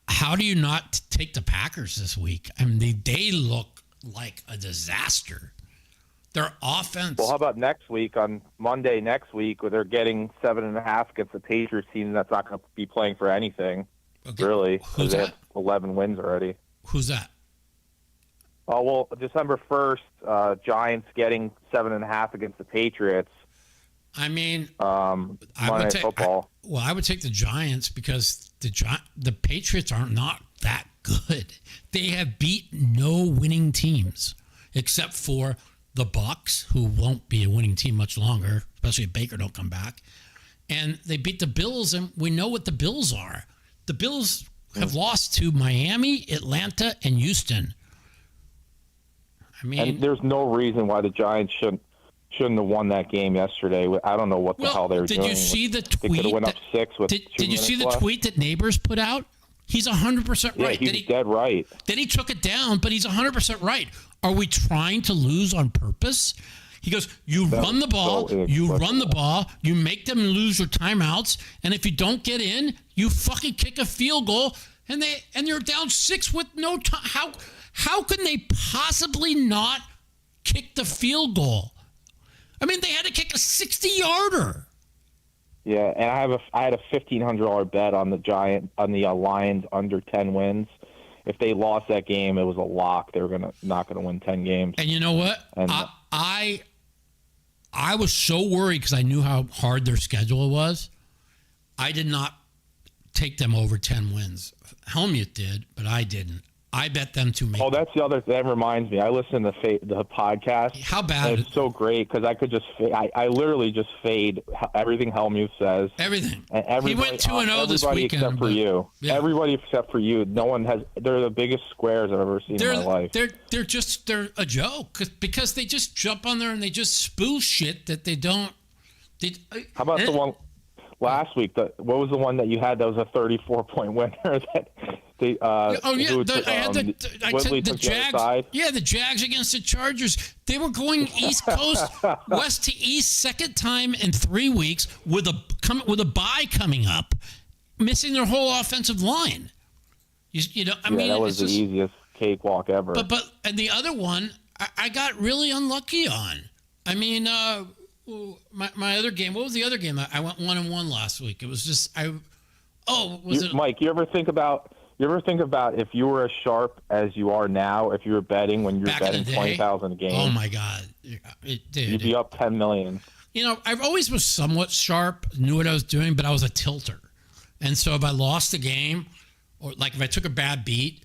How do you not take the Packers this week? I mean, they look like a disaster. Their offense. Well, how about next week, on Monday next week, where they're getting 7.5 against the Patriots team that's not going to be playing for anything, really, because they have 11 wins already. Who's that? Oh, well, December 1st, Giants getting 7.5 against the Patriots. I mean, Monday Night Football. I would take the Giants because the Patriots are not that good. They have beat no winning teams except for the Bucs, who won't be a winning team much longer, especially if Baker don't come back. And they beat the Bills, and we know what the Bills are. The Bills have lost to Miami, Atlanta, and Houston. I mean, and there's no reason why the Giants shouldn't have won that game yesterday. I don't know what the hell they were doing. Did you see the tweet? They could have went up 6 with 2 Did you see the left. tweet that Neighbors put out? He's 100% right. Yeah, he's dead right. Then he took it down, but he's 100% right. Are we trying to lose on purpose? He goes, you run the ball, you make them lose your timeouts, and if you don't get in, you fucking kick a field goal, and you're down 6 with no time. How can they possibly not kick the field goal? I mean, they had to kick a 60-yarder. Yeah, and I had a $1,500 bet on the Lions under 10 wins. If they lost that game, it was a lock. They were not gonna win 10 games. And you know what? And I was so worried because I knew how hard their schedule was. I did not take them over 10 wins. Helmuth did, but I didn't. I bet them to make. Oh, that's the other. That reminds me. I listen to the podcast. How bad? It's so great because I could just. I literally just fade everything Helmuth says. Everything. And he went 2-0 this weekend. Except for you. Yeah. Everybody except for you. No one has. They're the biggest squares I've ever seen in my life. They're a joke because they just jump on there and they just spoof shit that they don't. How about the one last week? What was the one that you had that was a 34-point winner that? I had the Jags. Yeah, the Jags against the Chargers. They were going East Coast, west to east, second time in 3 weeks with a bye coming up, missing their whole offensive line. I mean, that was the easiest cakewalk ever. But and the other one, I got really unlucky on. I mean, my other game. What was the other game? I went 1-1 last week. It was just Mike, you ever think about if you were as sharp as you are now, if you were betting when you're betting 20,000 a game? Oh my God, you'd be up 10 million. I've always was somewhat sharp, knew what I was doing, but I was a tilter, and so if I lost a game, or like if I took a bad beat,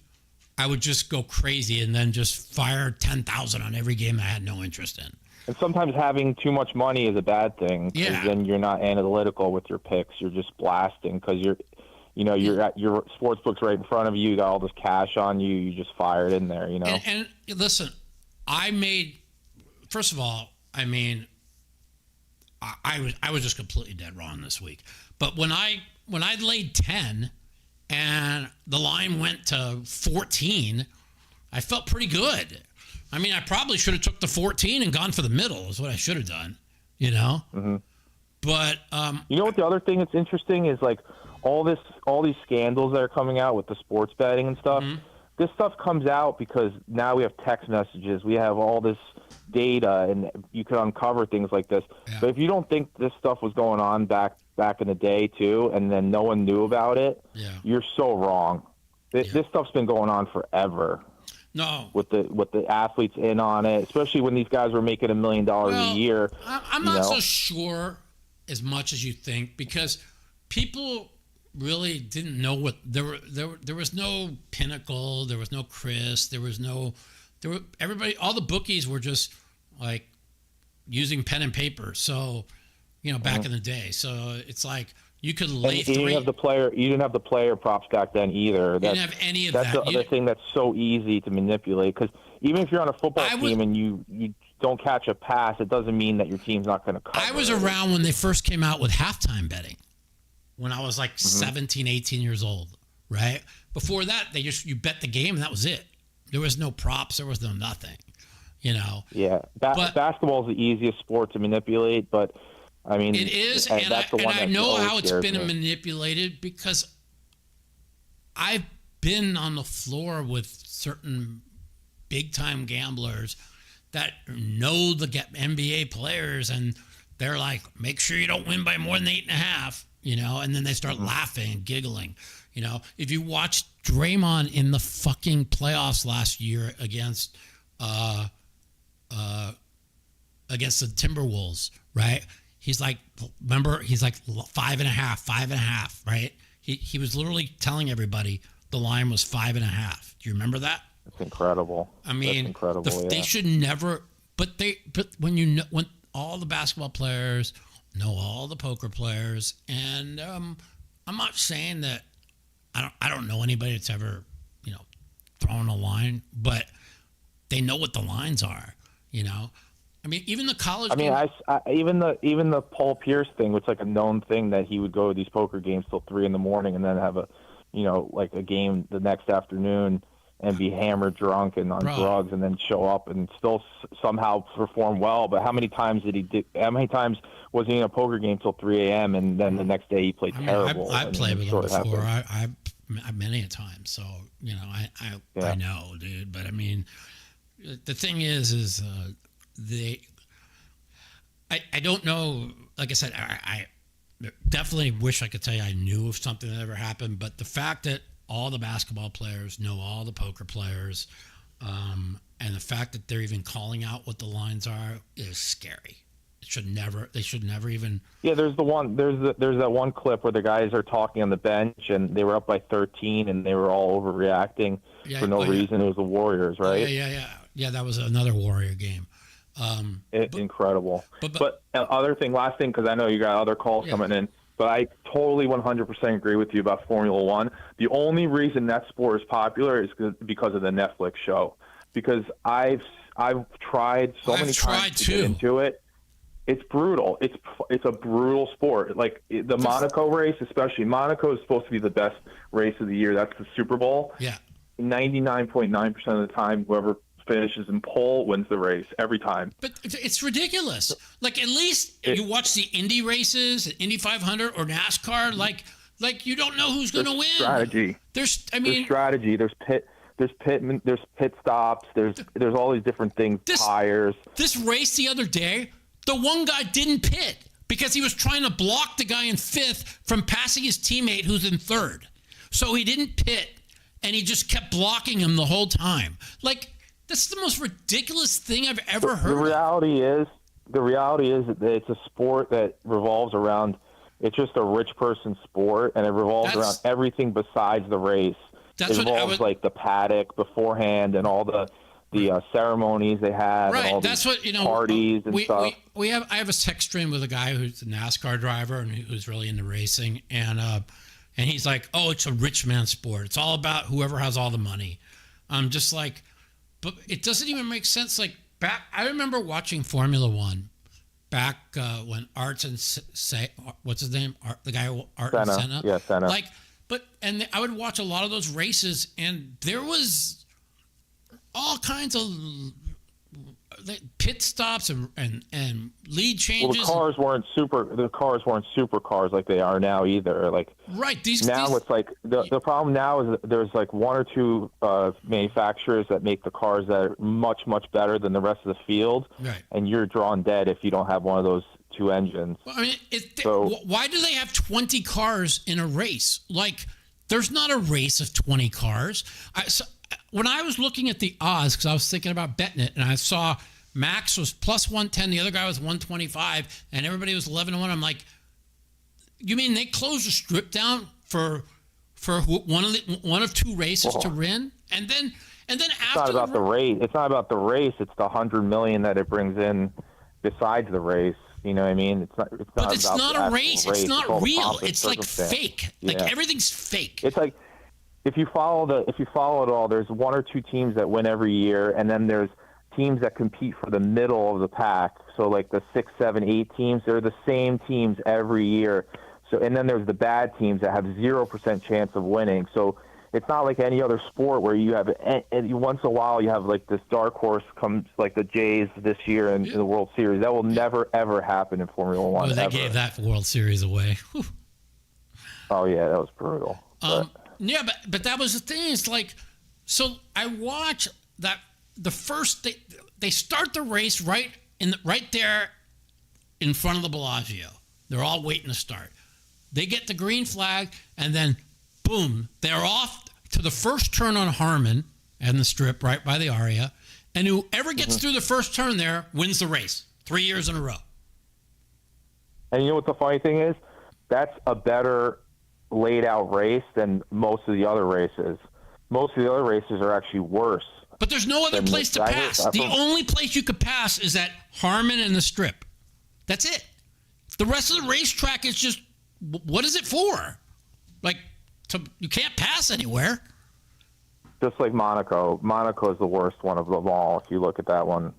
I would just go crazy and then just fire 10,000 on every game I had no interest in. And sometimes having too much money is a bad thing because then you're not analytical with your picks. You're just blasting because you're at your sports book's right in front of you. You got all this cash on you. You just fire it in there, And listen, first of all, I mean, I was just completely dead wrong this week. But when I laid 10 and the line went to 14, I felt pretty good. I mean, I probably should have took the 14 and gone for the middle is what I should have done, Mm-hmm. But you know what the other thing that's interesting is like all these scandals that are coming out with the sports betting and stuff. Mm-hmm. This stuff comes out because now we have text messages. We have all this data, and you can uncover things like this. Yeah. But if you don't think this stuff was going on back in the day too, and then no one knew about it, you're so wrong. This stuff's been going on forever. No, with the athletes in on it, especially when these guys were making $1 million a year. I'm not so sure as much as you think because people really didn't know what there was no Pinnacle, there was no Chris, everybody, all the bookies were just like using pen and paper. So, back in the day, so it's like. You could lay three. You didn't have the player props back then either. You didn't have any of that. That's the other thing that's so easy to manipulate. Because even if you're on a football team and you don't catch a pass, it doesn't mean that your team's not going to cover. I was around when they first came out with halftime betting. When I was like 17, 18 years old, right? Before that, you bet the game and that was it. There was no props. There was no nothing. Yeah, basketball is the easiest sport to manipulate, but. I mean, it is, and I know how it's been manipulated because I've been on the floor with certain big-time gamblers that know the NBA players, and they're like, make sure you don't win by more than 8.5, and then they start laughing and giggling. If you watch Draymond in the fucking playoffs last year against the Timberwolves, right? He's like 5.5, right? He was literally telling everybody the line was 5.5. Do you remember that? That's incredible. I mean, that's incredible. They should never. But when all the basketball players know all the poker players, and I'm not saying that I don't know anybody that's ever thrown a line, but they know what the lines are. I mean, even the college. I mean, even the Paul Pierce thing, which is like a known thing that he would go to these poker games till 3 a.m. and then have a, like a game the next afternoon, and be hammered drunk and on drugs and then show up and still somehow perform well. But how many times was he in a poker game till 3 a.m. and then the next day he played terrible? I've played with him before. I've many a time. So, I know, dude. But I mean, the thing is I don't know. Like I said, I definitely wish I could tell you I knew of something that ever happened. But the fact that all the basketball players know all the poker players, and the fact that they're even calling out what the lines are is scary. They should never even. Yeah, there's that one clip where the guys are talking on the bench and they were up by 13 and they were all overreacting for no reason. It was the Warriors, right? Yeah. That was another Warrior game. Incredible. But last thing, because I know you got other calls coming in. But I totally 100% agree with you about Formula One. The only reason that sport is popular is because of the Netflix show. Because I've tried so many times to get into it. It's brutal. It's a brutal sport. Like the Monaco race, especially. Monaco is supposed to be the best race of the year. That's the Super Bowl. Yeah. 99.9% of the time, whoever finishes in pole wins the race every time. But it's ridiculous. Like at least you watch the Indy races, Indy 500 or NASCAR. Like you don't know who's going to win. Strategy. There's strategy. There's pit stops. There's all these different things. Tires. This race the other day, the one guy didn't pit because he was trying to block the guy in fifth from passing his teammate who's in third. So he didn't pit, and he just kept blocking him the whole time. Like. That's the most ridiculous thing I've ever heard. The reality is that it's a sport that revolves around. It's just a rich person sport, and it revolves around everything besides the race. It involves like the paddock beforehand and all the ceremonies they have, and all parties and stuff. I have a text stream with a guy who's a NASCAR driver and who's really into racing, and he's like, "Oh, it's a rich man sport. It's all about whoever has all the money." I'm just like. But it doesn't even make sense. Like I remember watching Formula One back when what's his name? The guy Senna. Yeah, Senna. I would watch a lot of those races, and there was all kinds of pit stops and lead changes. Well, the cars weren't supercars like they are now either. Like it's like the problem now is that there's like one or two manufacturers that make the cars that are much better than the rest of the field, right? And you're drawn dead if you don't have one of those two engines. Well, I mean, why do they have 20 cars in a race? Like, there's not a race of 20 cars. When I was looking at the odds, because I was thinking about betting it, and I saw Max was plus 110, the other guy was 125, and everybody was 11-1. I'm like, you mean they closed the strip down for one of two races to win, and then after it's not about the race. It's not about the race. It's the $100 million that it brings in besides the race. You know what I mean? It's not a race. It's not real. It's like fake. Yeah. Like everything's fake. It's like. If you follow it all, there's one or two teams that win every year, and then there's teams that compete for the middle of the pack. So like the 6, 7, 8 teams, they're the same teams every year. So and then there's the bad teams that have 0% chance of winning. So it's not like any other sport where you have once in a while you have like this dark horse comes like the Jays this year in the World Series. That will never ever happen in Formula One. Well, they gave that World Series away. Whew. Oh yeah, that was brutal. Yeah, but that was the thing. It's like, so I watch that the first they start the race right there in front of the Bellagio. They're all waiting to start. They get the green flag, and then boom, they're off to the first turn on Harmon and the Strip right by the Aria, and whoever gets through the first turn there wins the race 3 years in a row. And you know what the funny thing is? That's a better laid out race than most of the other races. Most of the other races are actually worse. But there's no other place to pass. The only place you could pass is at Harmon and the Strip. That's it. The rest of the racetrack is just, what is it for? Like, you can't pass anywhere. Just like Monaco. Monaco is the worst one of them all, if you look at that one.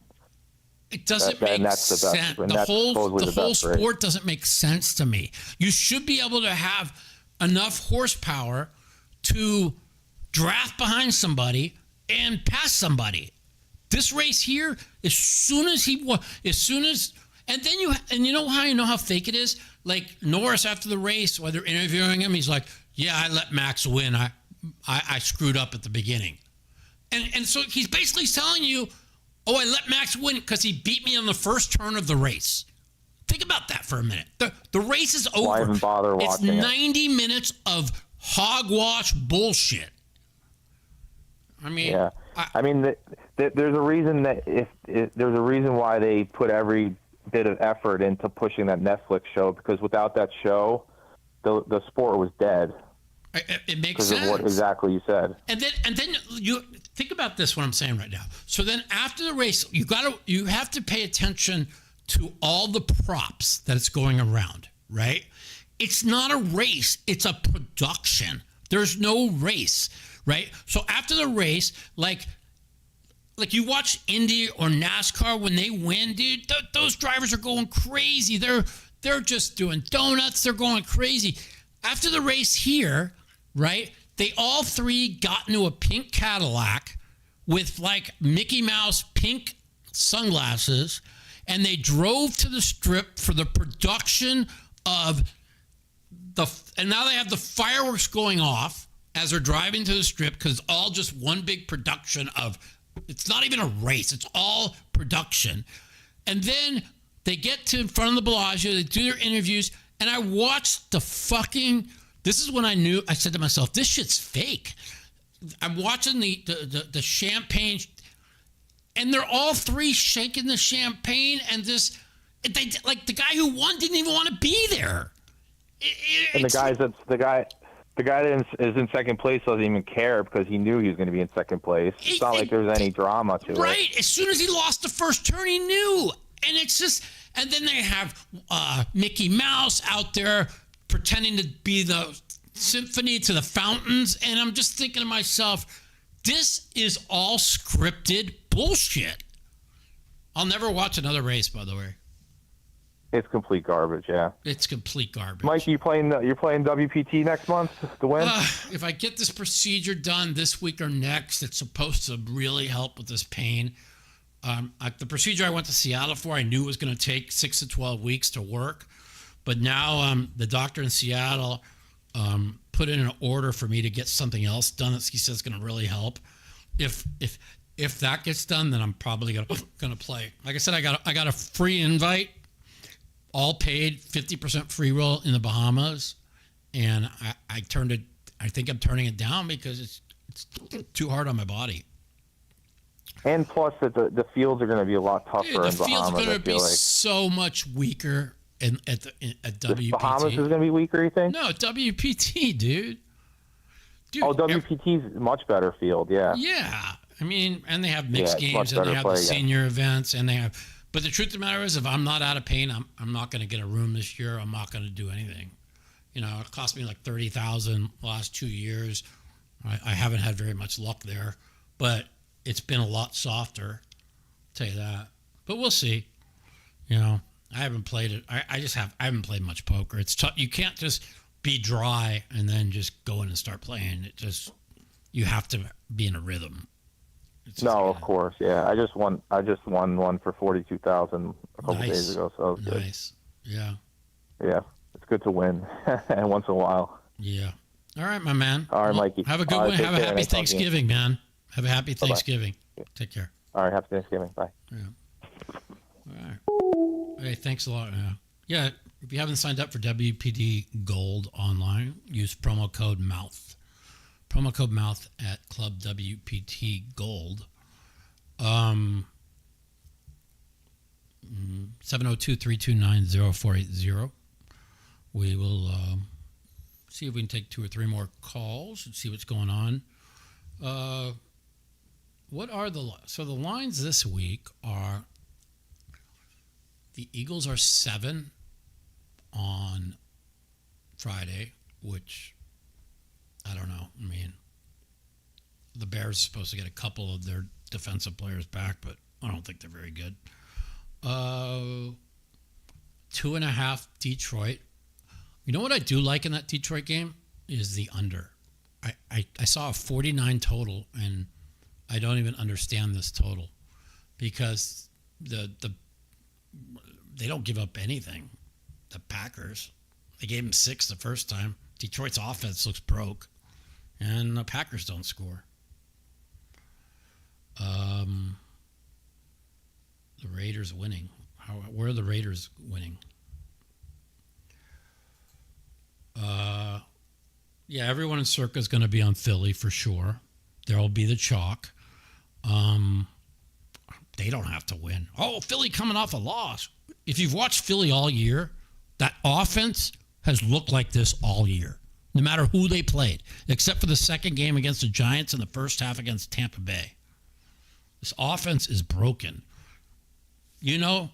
It doesn't make sense. The whole sport doesn't make sense to me. You should be able to have enough horsepower to draft behind somebody and pass somebody. This race here, and then you know how fake it is? Like Norris after the race, while they're interviewing him, he's like, yeah, I let Max win. I screwed up at the beginning. And so he's basically telling you, oh, I let Max win because he beat me on the first turn of the race. Think about that for a minute. The race is over. Why even bother watching it's 90 minutes of hogwash bullshit. I mean, yeah. There's a reason that there's a reason why they put every bit of effort into pushing that Netflix show, because without that show, the sport was dead. It makes because sense. Of what exactly you said. And then you think about this, what I'm saying right now. So then after the race, you have to pay attention to all the props that it's going around, right? It's not a race, it's a production. There's no race, right? So after the race, like you watch Indy or NASCAR when they win, dude, those drivers are going crazy. They're just doing donuts. They're going crazy. After the race here, right, they all three got into a pink Cadillac with like Mickey Mouse pink sunglasses, and they drove to the strip for the production of and now they have the fireworks going off as they're driving to the strip, because it's all just one big production of, it's not even a race, it's all production. And then they get to in front of the Bellagio, they do their interviews, and I watched this is when I said to myself, this shit's fake. I'm watching the champagne, and they're all three shaking the champagne, and they like the guy who won didn't even want to be there. And the guy that is in second place doesn't even care because he knew he was going to be in second place. It's not like there's any drama to it. Right. As soon as he lost the first turn, he knew. And it's just, and then they have Mickey Mouse out there pretending to be the symphony to the fountains. And I'm just thinking to myself, this is all scripted bullshit. I'll never watch another race, by the way. It's complete garbage, yeah. It's complete garbage. Mike, you're playing WPT next month to win? If I get this procedure done this week or next, it's supposed to really help with this pain. The procedure I went to Seattle for, I knew it was going to take 6 to 12 weeks to work. But now the doctor in Seattle put in an order for me to get something else done that he says is going to really help. If that gets done, then I'm probably going to play. Like I said, I got a free invite. All paid, 50% free roll in the Bahamas, and I turned it. I think I'm turning it down because it's too hard on my body. And plus, that the fields are going to be a lot tougher in Bahamas. The fields are going to be so much weaker at WPT. Bahamas is going to be weaker, you think? No, WPT, dude. WPT is a much better field, yeah. Yeah, I mean, and they have mixed games, and they have the senior events, and they have. But the truth of the matter is, if I'm not out of pain, I'm not going to get a room this year. I'm not going to do anything. You know, it cost me like $30,000 the last 2 years. I haven't had very much luck there, but it's been a lot softer. I'll tell you that. But we'll see. You know, I haven't played it. I haven't played much poker. It's tough. You can't just be dry and then just go in and start playing. You have to be in a rhythm. No, of course, yeah. I just won one for $42,000 a couple days ago, so it was nice. Good. Yeah. Yeah, it's good to win, and once in a while. Yeah. All right, my man. All right, Mikey. Have a good one. Have a happy Thanksgiving, man. Have a happy Thanksgiving. Bye-bye. Take care. All right, happy Thanksgiving. Bye. Yeah. All right. Hey, thanks a lot. Yeah. If you haven't signed up for WPD Gold online, use promo code MOUTH. Promo code MOUTH at Club WPT Gold. 702-329-0480. We will see if we can take 2 or 3 more calls and see what's going on. What are the lines this week are the Eagles are 7 on Friday, which I don't know. I mean, the Bears are supposed to get a couple of their defensive players back, but I don't think they're very good. 2.5 Detroit. You know what I do like in that Detroit game is the under. I saw a 49 total, and I don't even understand this total because they don't give up anything. The Packers, they gave them 6 the first time. Detroit's offense looks broke, and the Packers don't score. The Raiders winning. Where are the Raiders winning? Yeah, everyone in Circa is going to be on Philly for sure. There will be the chalk. They don't have to win. Oh, Philly coming off a loss. If you've watched Philly all year, that offense has looked like this all year, no matter who they played, except for the second game against the Giants and the first half against Tampa Bay. This offense is broken. You know,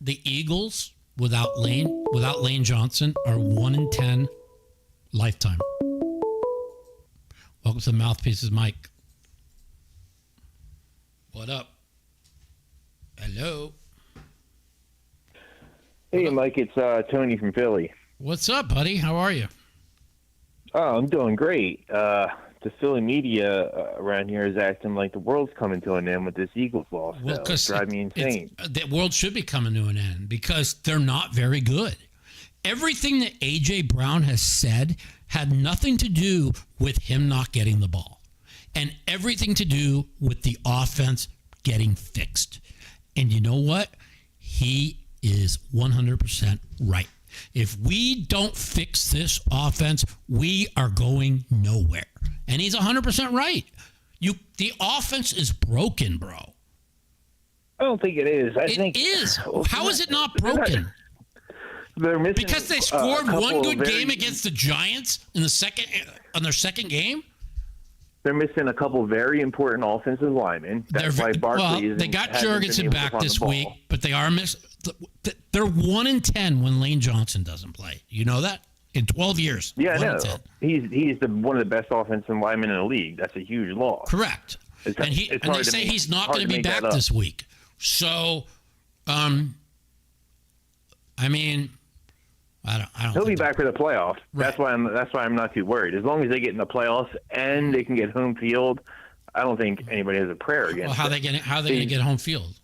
the Eagles without Lane Johnson are 1-10 lifetime. Welcome to the Mouthpieces, Mike. What up? Hello. Hey, Mike, it's Tony from Philly. What's up, buddy? How are you? Oh, I'm doing great. The Philly media around here is acting like the world's coming to an end with this Eagles loss. Well, because drive me insane. The world should be coming to an end because they're not very good. Everything that A.J. Brown has said had nothing to do with him not getting the ball and everything to do with the offense getting fixed. And you know what? He is 100% right. If we don't fix this offense, we are going nowhere. And he's 100% right. The offense is broken, bro. I don't think it is. I think it is. How is it not broken? They're missing because they scored one good game against the Giants in on their second game. They're missing a couple very important offensive linemen. That's why Barkley they got Jurgensen back this week, but they are they're 1-10 when Lane Johnson doesn't play. You know that? In 12 years. Yeah, I know. He's one of the best offensive linemen in the league. That's a huge loss. Correct. And they say he's not going to be back this week. So, I mean, I don't. He'll be back for the playoffs. Right. That's why I'm not too worried. As long as they get in the playoffs and they can get home field, I don't think anybody has a prayer against. Well, how are they going to get home field?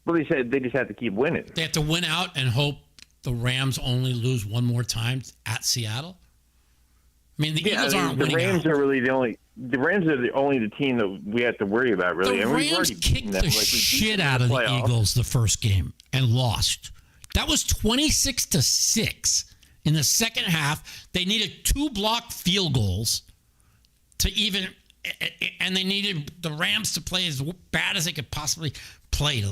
Well, they said they just have to keep winning. They have to win out and hope the Rams only lose one more time at Seattle. I mean, the Eagles aren't winning. The Rams are really the only. The Rams are the only team that we have to worry about. Really, the Rams kicked the shit out of the Eagles the first game and lost. That was 26-6 in the second half. They needed 2 blocked field goals to even, and they needed the Rams to play as bad as they could possibly play.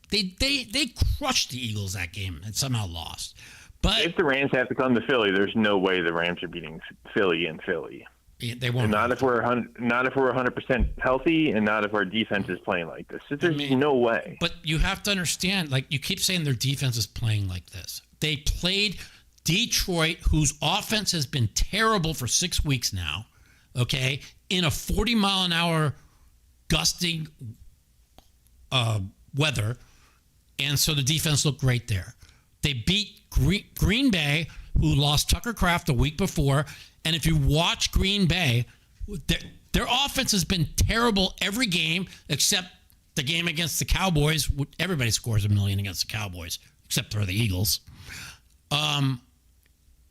They crushed the Eagles that game and somehow lost. But if the Rams have to come to Philly, there's no way the Rams are beating Philly in Philly. They won't. And not if we're 100% healthy, and not if our defense is playing like this. There's no way. But you have to understand, like you keep saying, their defense is playing like this. They played Detroit, whose offense has been terrible for 6 weeks now. Okay, in a 40-mile-an-hour gusting weather, and so the defense looked great there. They beat Green Bay, who lost Tucker Kraft the week before. And if you watch Green Bay, their offense has been terrible every game except the game against the Cowboys. Everybody scores a million against the Cowboys, except for the Eagles.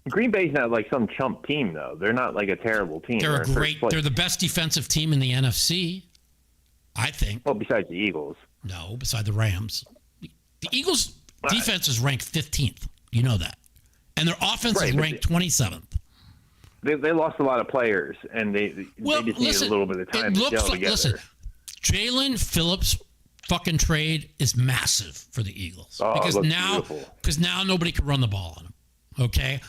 Green Bay's not like some chump team, though. They're not like a terrible team. They're the best defensive team in the NFC, I think. Well, besides the Eagles. No, beside the Rams. The Eagles' defense is ranked 15th. You know that. And their offense is ranked 27th. They lost a lot of players, and they just need a little bit of time to gel together. Listen, Jalen Phillips' fucking trade is massive for the Eagles because now nobody can run the ball on them. Okay,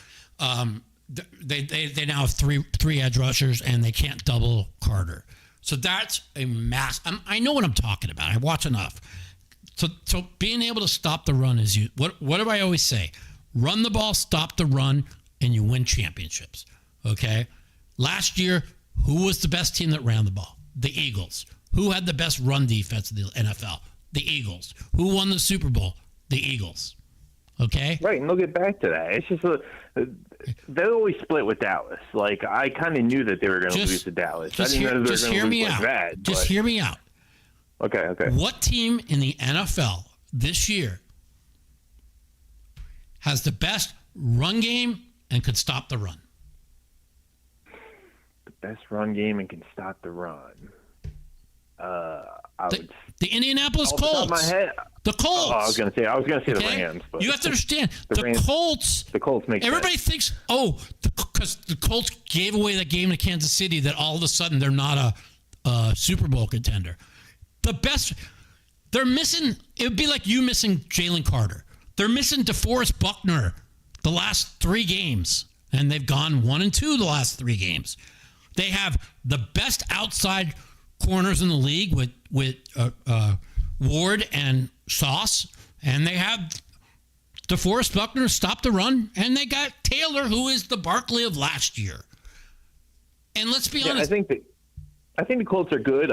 they now have three edge rushers, and they can't double Carter. So that's a mass. I know what I'm talking about. I watch enough. So being able to stop the run is what do I always say? Run the ball, stop the run, and you win championships. Okay. Last year, who was the best team that ran the ball? The Eagles. Who had the best run defense in the NFL? The Eagles. Who won the Super Bowl? The Eagles. Okay. Right, and they'll get back to that. It's just they always split with Dallas. Like, I kind of knew that they were going to lose to Dallas. I didn't know they were going to lose like that. Just hear me out. Okay. What team in the NFL this year has the best run game and could stop the run? The best run game and can stop the run. The Indianapolis Colts. Off the top of my head, the Colts. I was going to say the Rams. But you have to understand the Colts. The Colts make everybody sense. Thinks because the Colts gave away that game to Kansas City that all of a sudden they're not a Super Bowl contender. The best they're missing. It would be like you missing Jalen Carter. They're missing DeForest Buckner the last 3 games, and they've gone 1-2 the last 3 games. They have the best outside corners in the league with Ward and Sauce, and they have DeForest Buckner stop the run, and they got Taylor, who is the Barkley of last year. And let's be honest. I think the Colts are good.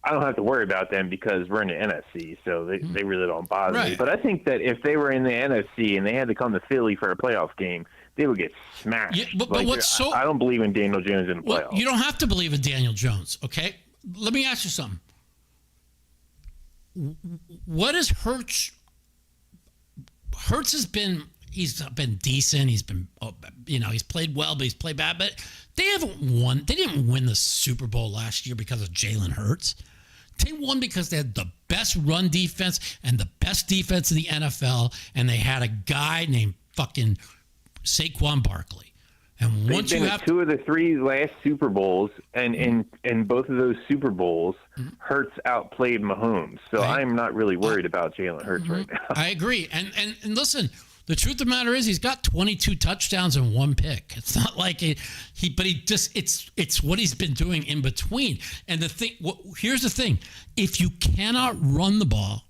I don't have to worry about them because we're in the NFC, so they really don't bother me. But I think that if they were in the NFC and they had to come to Philly for a playoff game, they would get smashed. Yeah, but what's I don't believe in Daniel Jones in the playoffs. You don't have to believe in Daniel Jones, okay? Let me ask you something. What is Hurts? Hurts has been decent. He's been he's played well, but he's played bad. But they haven't won. They didn't win the Super Bowl last year because of Jalen Hurts. They won because they had the best run defense and the best defense in the NFL, and they had a guy named fucking Saquon Barkley. And once They've been you have 2 of the 3 last Super Bowls, and in both of those Super Bowls, Hurts outplayed Mahomes. So I'm not really worried about Jalen Hurts right now. I agree. And listen, the truth of the matter is he's got 22 touchdowns and 1 pick. It's not like it's what he's been doing in between. And here's the thing: if you cannot run the ball,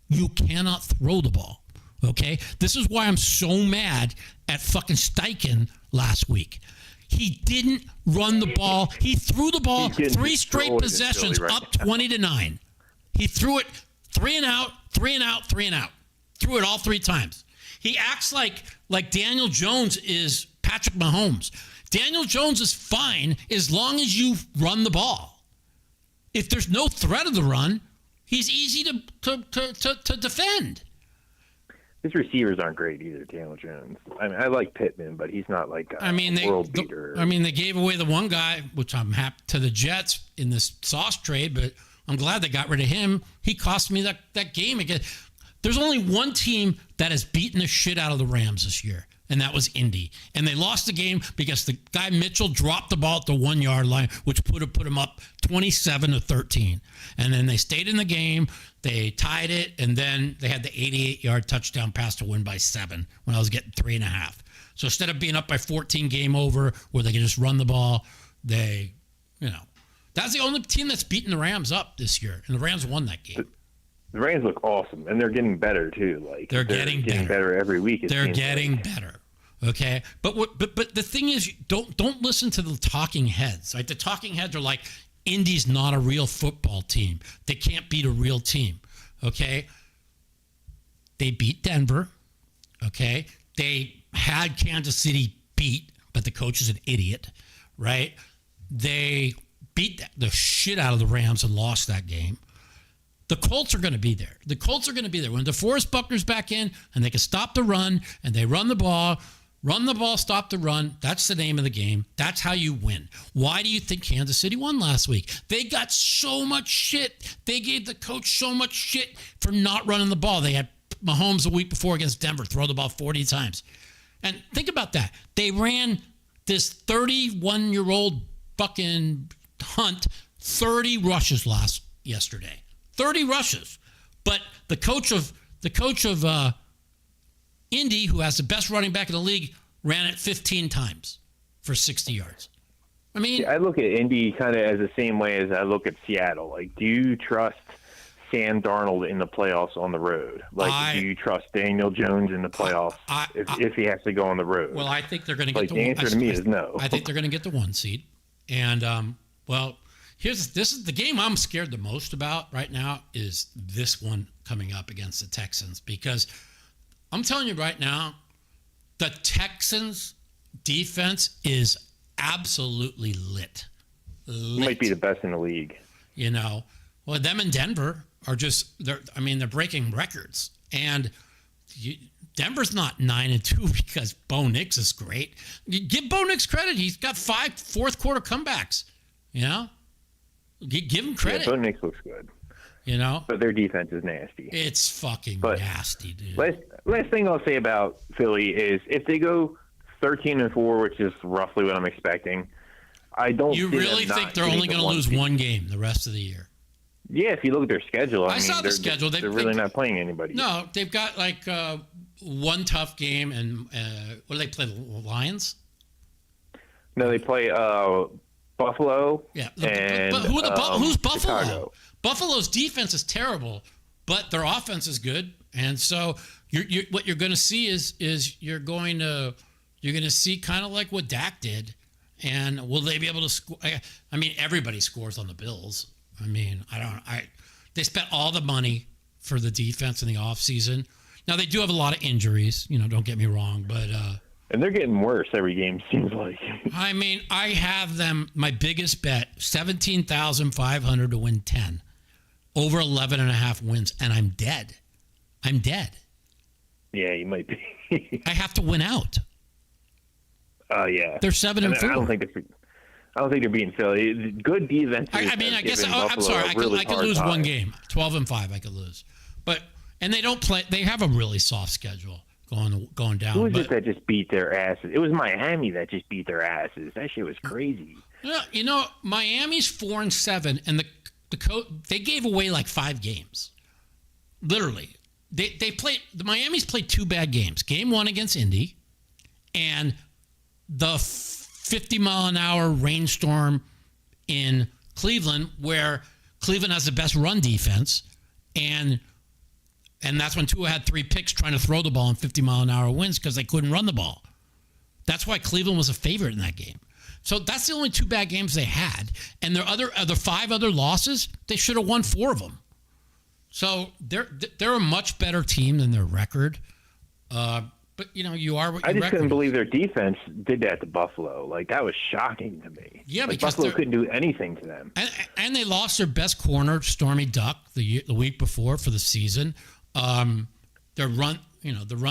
you cannot throw the ball. Okay, this is why I'm so mad at fucking Steichen last week. He didn't run the ball. He threw the ball 3 straight possessions up 20-9. He threw it 3 and out, 3 and out, 3 and out. Threw it all 3 times. He acts like Daniel Jones is Patrick Mahomes. Daniel Jones is fine as long as you run the ball. If there's no threat of the run, he's easy to defend. His receivers aren't great either, Daniel Jones. I mean, I like Pittman, but he's not like a world beater. They gave away the one guy, which I'm happy to the Jets in this Sauce trade, but I'm glad they got rid of him. He cost me that game again. There's only one team that has beaten the shit out of the Rams this year, and that was Indy. And they lost the game because the guy Mitchell dropped the ball at the 1-yard line, which put him up 27-13. And then they stayed in the game. They tied it, and then they had the 88-yard touchdown pass to win by 7 when I was getting 3.5. So instead of being up by 14, game over, where they could just run the ball, that's the only team that's beaten the Rams up this year, and the Rams won that game. The Rams look awesome, and they're getting better too. Like they're getting better every week. They're getting better. Okay, but the thing is, don't listen to the talking heads. Right, the talking heads are like, Indy's not a real football team. They can't beat a real team. Okay, they beat Denver. Okay, they had Kansas City beat, but the coach is an idiot. Right, they beat the shit out of the Rams and lost that game. The Colts are going to be there. The Colts are going to be there. When DeForest Buckner's back in and they can stop the run and they run the ball, stop the run, that's the name of the game. That's how you win. Why do you think Kansas City won last week? They got so much shit. They gave the coach so much shit for not running the ball. They had Mahomes the week before against Denver throw the ball 40 times. And think about that. They ran this 31-year-old fucking Hunt 30 rushes yesterday. 30 rushes. But the coach of Indy, who has the best running back in the league, ran it 15 times for 60 yards. I mean, I look at Indy kind of as the same way as I look at Seattle. Like, do you trust Sam Darnold in the playoffs on the road? Like, do you trust Daniel Jones in the playoffs if he has to go on the road? Well, I think they're going to get the answer to me is no. I think they're going to get the 1 seed. And, this is the game I'm scared the most about right now is this one coming up against the Texans, because I'm telling you right now, the Texans defense is absolutely lit. Might be the best in the league. You know, well, them and Denver are they're breaking records. And Denver's not 9-2 because Bo Nix is great. Give Bo Nix credit. He's got 5 fourth quarter comebacks. You know, give him credit. Yeah, Bo Nix looks good. You know, but their defense is nasty. It's fucking nasty, dude. Last thing I'll say about Philly is if they go 13-4, which is roughly what I'm expecting, I don't. You really think they're only going to lose one game the rest of the year? Yeah, if you look at their schedule, I mean, saw the schedule. They're really not playing anybody. No, they've got like one tough game, and what do they play? The Lions? No, they play Buffalo. Yeah, and but who's Buffalo? Chicago. Buffalo's defense is terrible, but their offense is good, and so what you're going to see is you're going to see kind of like what Dak did, and will they be able to score? I mean, everybody scores on the Bills. I mean, they spent all the money for the defense in the offseason. Now, they do have a lot of injuries, you know, don't get me wrong, but and they're getting worse every game, seems like. I mean, I have them, my biggest bet, 17,500 to win 10. Over 11.5 wins, and I'm dead. Yeah, you might be. I have to win out. Yeah. They're 7-4. I don't think they're beating Philly. Good defense. I mean, I guess I'm sorry. I could lose one game. 12-5, I could lose. And they don't play. They have a really soft schedule going down. Who was it that just beat their asses? It was Miami that just beat their asses. That shit was crazy. You know, Miami's 4-7, and they gave away like 5 games. Literally, the Miami's played 2 bad games. Game 1 against Indy, and the 50-mile-an-hour rainstorm in Cleveland, where Cleveland has the best run defense, and that's when Tua had 3 picks trying to throw the ball in 50-mile-an-hour winds because they couldn't run the ball. That's why Cleveland was a favorite in that game. So that's the only 2 bad games they had, and their other 5 other losses, they should have won 4 of them. So they're a much better team than their record. But, you know, you are what I just couldn't believe their defense did that to Buffalo. Like, that was shocking to me. Yeah, like, because Buffalo couldn't do anything to them. And they lost their best corner, Stormy Duck, the week before for the season. Their run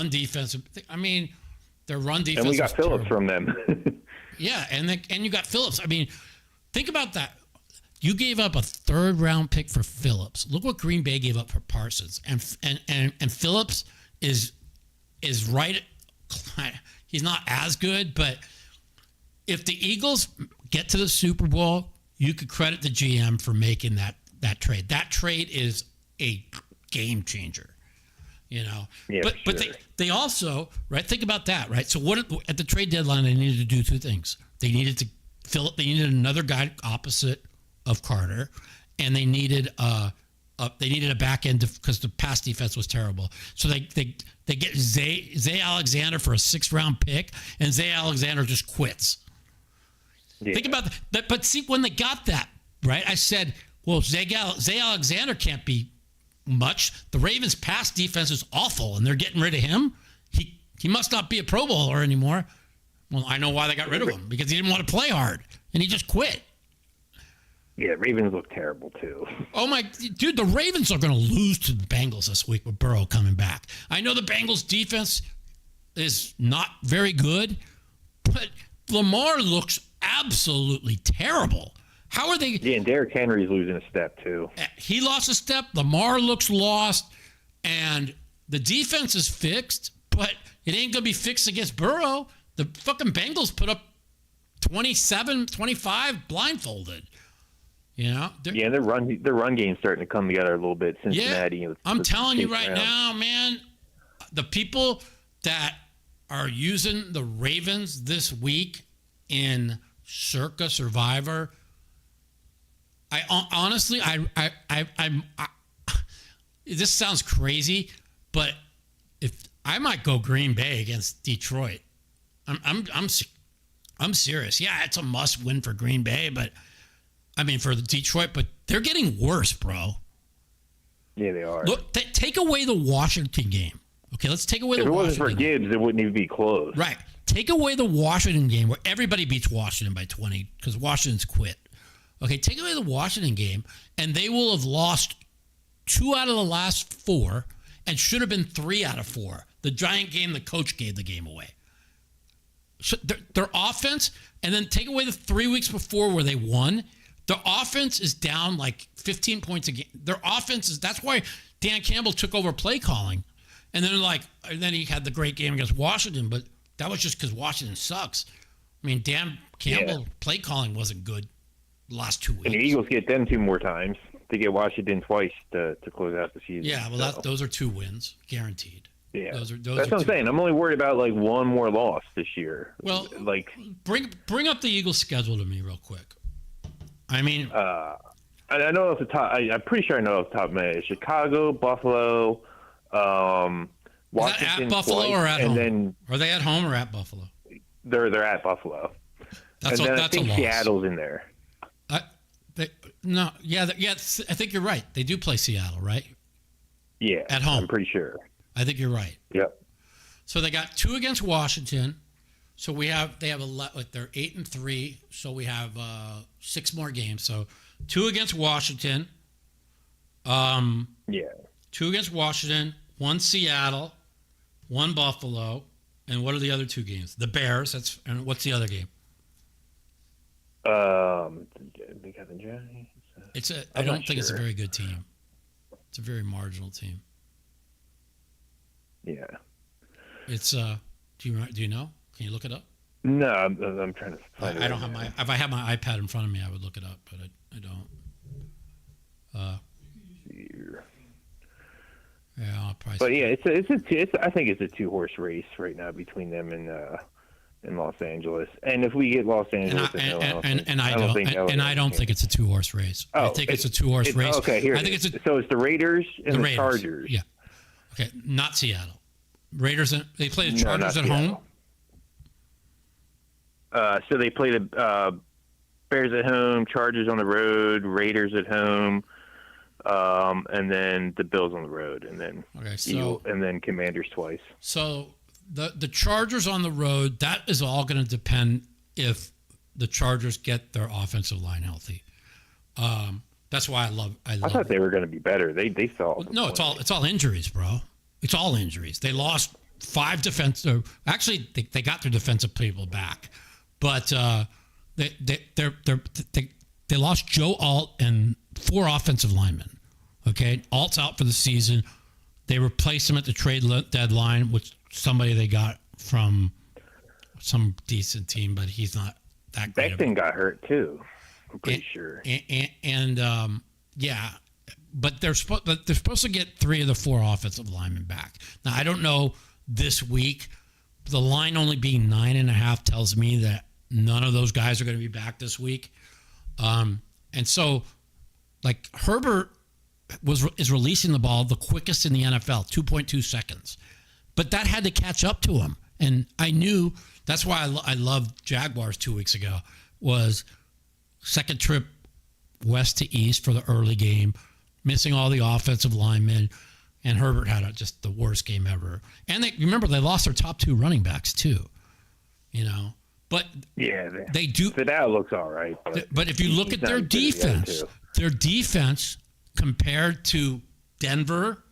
defense. I mean, their run defense. And we got Phillips terrible. from them. Yeah, and you got Phillips. I mean, think about that. You gave up a 3rd-round pick for Phillips. Look what Green Bay gave up for Parsons, and Phillips is right. He's not as good, but if the Eagles get to the Super Bowl, you could credit the GM for making that trade. That trade is a game changer, you know. Yeah, but they also, right, think about that, right? So at the trade deadline, they needed to do 2 things. They needed another guy opposite of Carter, and they needed a back end because the pass defense was terrible. So they get Zay Alexander for a 6th-round pick, and Zay Alexander just quits. Yeah. Think about that. But see, when they got that, right, I said, well, Zay Alexander can't be much. The Ravens' pass defense is awful, and they're getting rid of him. He must not be a Pro Bowler anymore. Well, I know why they got rid of him, because he didn't want to play hard, and he just quit. Yeah, Ravens look terrible, too. Oh, my... Dude, the Ravens are going to lose to the Bengals this week with Burrow coming back. I know the Bengals' defense is not very good, but Lamar looks absolutely terrible. How are they... Yeah, and Derrick Henry's losing a step, too. He lost a step. Lamar looks lost. And the defense is fixed, but it ain't going to be fixed against Burrow. The fucking Bengals put up 27, 25 blindfolded. You know, their run game's starting to come together a little bit. Cincinnati. Yeah, I'm telling you right now, man, the people that are using the Ravens this week in Circa Survivor, I honestly, this sounds crazy, but if I might go Green Bay against Detroit, I'm serious. Yeah, it's a must win for Green Bay, but. I mean, for the Detroit, but they're getting worse, bro. Yeah, they are. Look, take away the Washington game, Okay, let's take away the Washington. If it wasn't for game. Gibbs, it wouldn't even be close. Right. Take away the Washington game where everybody beats Washington by 20 because Washington's quit. Okay, take away the Washington game, and they will have lost 2 out of the last 4 and should have been 3 out of 4. The Giant game, the coach gave the game away. So their offense, and then take away the 3 weeks before where they won, their offense is down like 15 points a game. Their offense is, that's why Dan Campbell took over play calling. And then he had the great game against Washington, but that was just because Washington sucks. I mean, Dan Campbell play calling wasn't good the last 2 weeks. And the Eagles get them 2 more times. They get Washington twice to close out the season. Yeah, well, those are 2 wins, guaranteed. Yeah, those that's are what I'm saying. I'm only worried about like 1 more loss this year. Well, like bring up the Eagles' schedule to me real quick. I mean, I know off the top. I'm pretty sure I know off the top of my head. Chicago, Buffalo, Washington, at Buffalo twice, or at and home? Then are they at home or at Buffalo? They're at Buffalo. That's and then that's I think a loss. Seattle's in there. I think you're right. They do play Seattle, right? Yeah, at home. I'm pretty sure. I think you're right. Yep. So they got 2 against Washington. So they have they're 8-3. So we have 6 more games. So 2 against Washington. 2 against Washington. 1 Seattle. 1 Buffalo. And what are the other 2 games? The Bears. And what's the other game? They got the Giants. I don't think it's a very good team. It's a very marginal team. Yeah. It's do you know? Can you look it up? No, I'm trying to find it. I don't have if I had my iPad in front of me, I would look it up, but I don't. Yeah, I'll probably. But yeah, I think it's a 2-horse race right now between them and Los Angeles. And if we get Los Angeles, I don't think it's a 2-horse race. I think it's a 2-horse race. Okay, here. I think so it's the Raiders and the Raiders. Chargers. Yeah. Okay, not Seattle. Raiders. They play the Chargers at home. So they play the Bears at home, Chargers on the road, Raiders at home, and then the Bills on the road, and then and then Commanders twice. So the Chargers on the road, that is all going to depend if the Chargers get their offensive line healthy. That's why I thought they were going to be better. They fell. No, it's all injuries, bro. It's all injuries. They lost 5 defensive. Actually, they got their defensive people back, but they lost Joe Alt and 4 offensive linemen. Okay, Alt's out for the season. They replaced him at the trade deadline with somebody they got from some decent team, but he's not that great. Becton got hurt too. I'm pretty sure. But they're supposed to get 3 of the 4 offensive linemen back. Now I don't know this week. The line only being 9.5 tells me that none of those guys are going to be back this week. And so, like Herbert is releasing the ball the quickest in the NFL, 2.2 seconds. But that had to catch up to him. And I knew that's why I loved Jaguars 2 weeks ago, was second trip west to east for the early game, missing all the offensive linemen, and Herbert had just the worst game ever. And remember, they lost their top 2 running backs too, But yeah, they do. So that looks all right. But if you look at their defense compared to Denver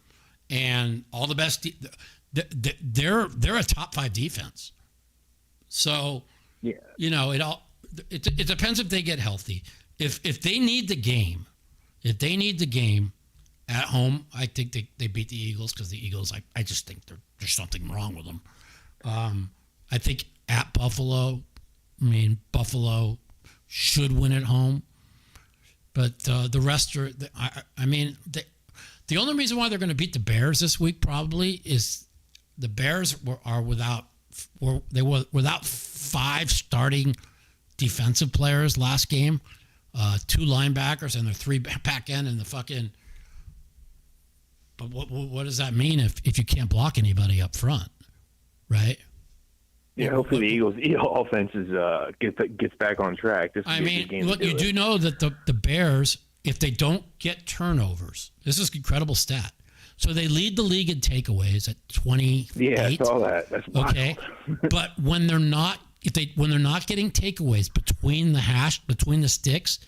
and all the best, they're a top 5 defense. So it depends if they get healthy. If they need the game, at home, I think they beat the Eagles because the Eagles, I just think there's something wrong with them. I think at Buffalo, Buffalo should win at home, but the rest are. The only reason why they're going to beat the Bears this week probably is the Bears were without 5 starting defensive players last game, 2 linebackers and their 3 back end and the fucking. But what does that mean if you can't block anybody up front, right? Yeah, hopefully the Eagles' offense gets back on track. You do know that the Bears, if they don't get turnovers, this is an incredible stat. So they lead the league in takeaways at 28. Yeah, I saw that. That's wild. Okay, but when they're not getting takeaways between the sticks,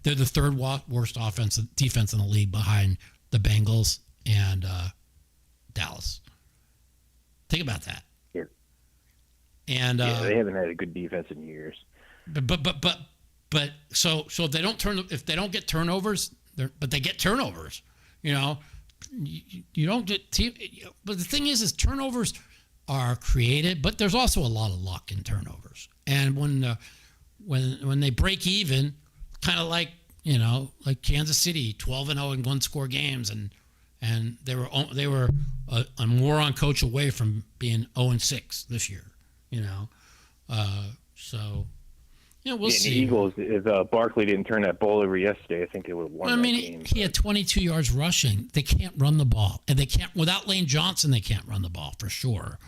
they're the third worst defense in the league behind the Bengals and Dallas. Think about that. Yeah. And they haven't had a good defense in years. But so if they don't get turnovers, but they get turnovers, you don't get but the thing is turnovers are created, but there's also a lot of luck in turnovers. And when they break even, kind of like Kansas City, 12-0 in one-score games, and they were a moron coach away from being 0-6 this year. So. Yeah, we'll see. The Eagles, if Barkley didn't turn that ball over yesterday, I think they would have won that game. He had 22 yards rushing. They can't run the ball. And they can't, without Lane Johnson, they can't run the ball for sure.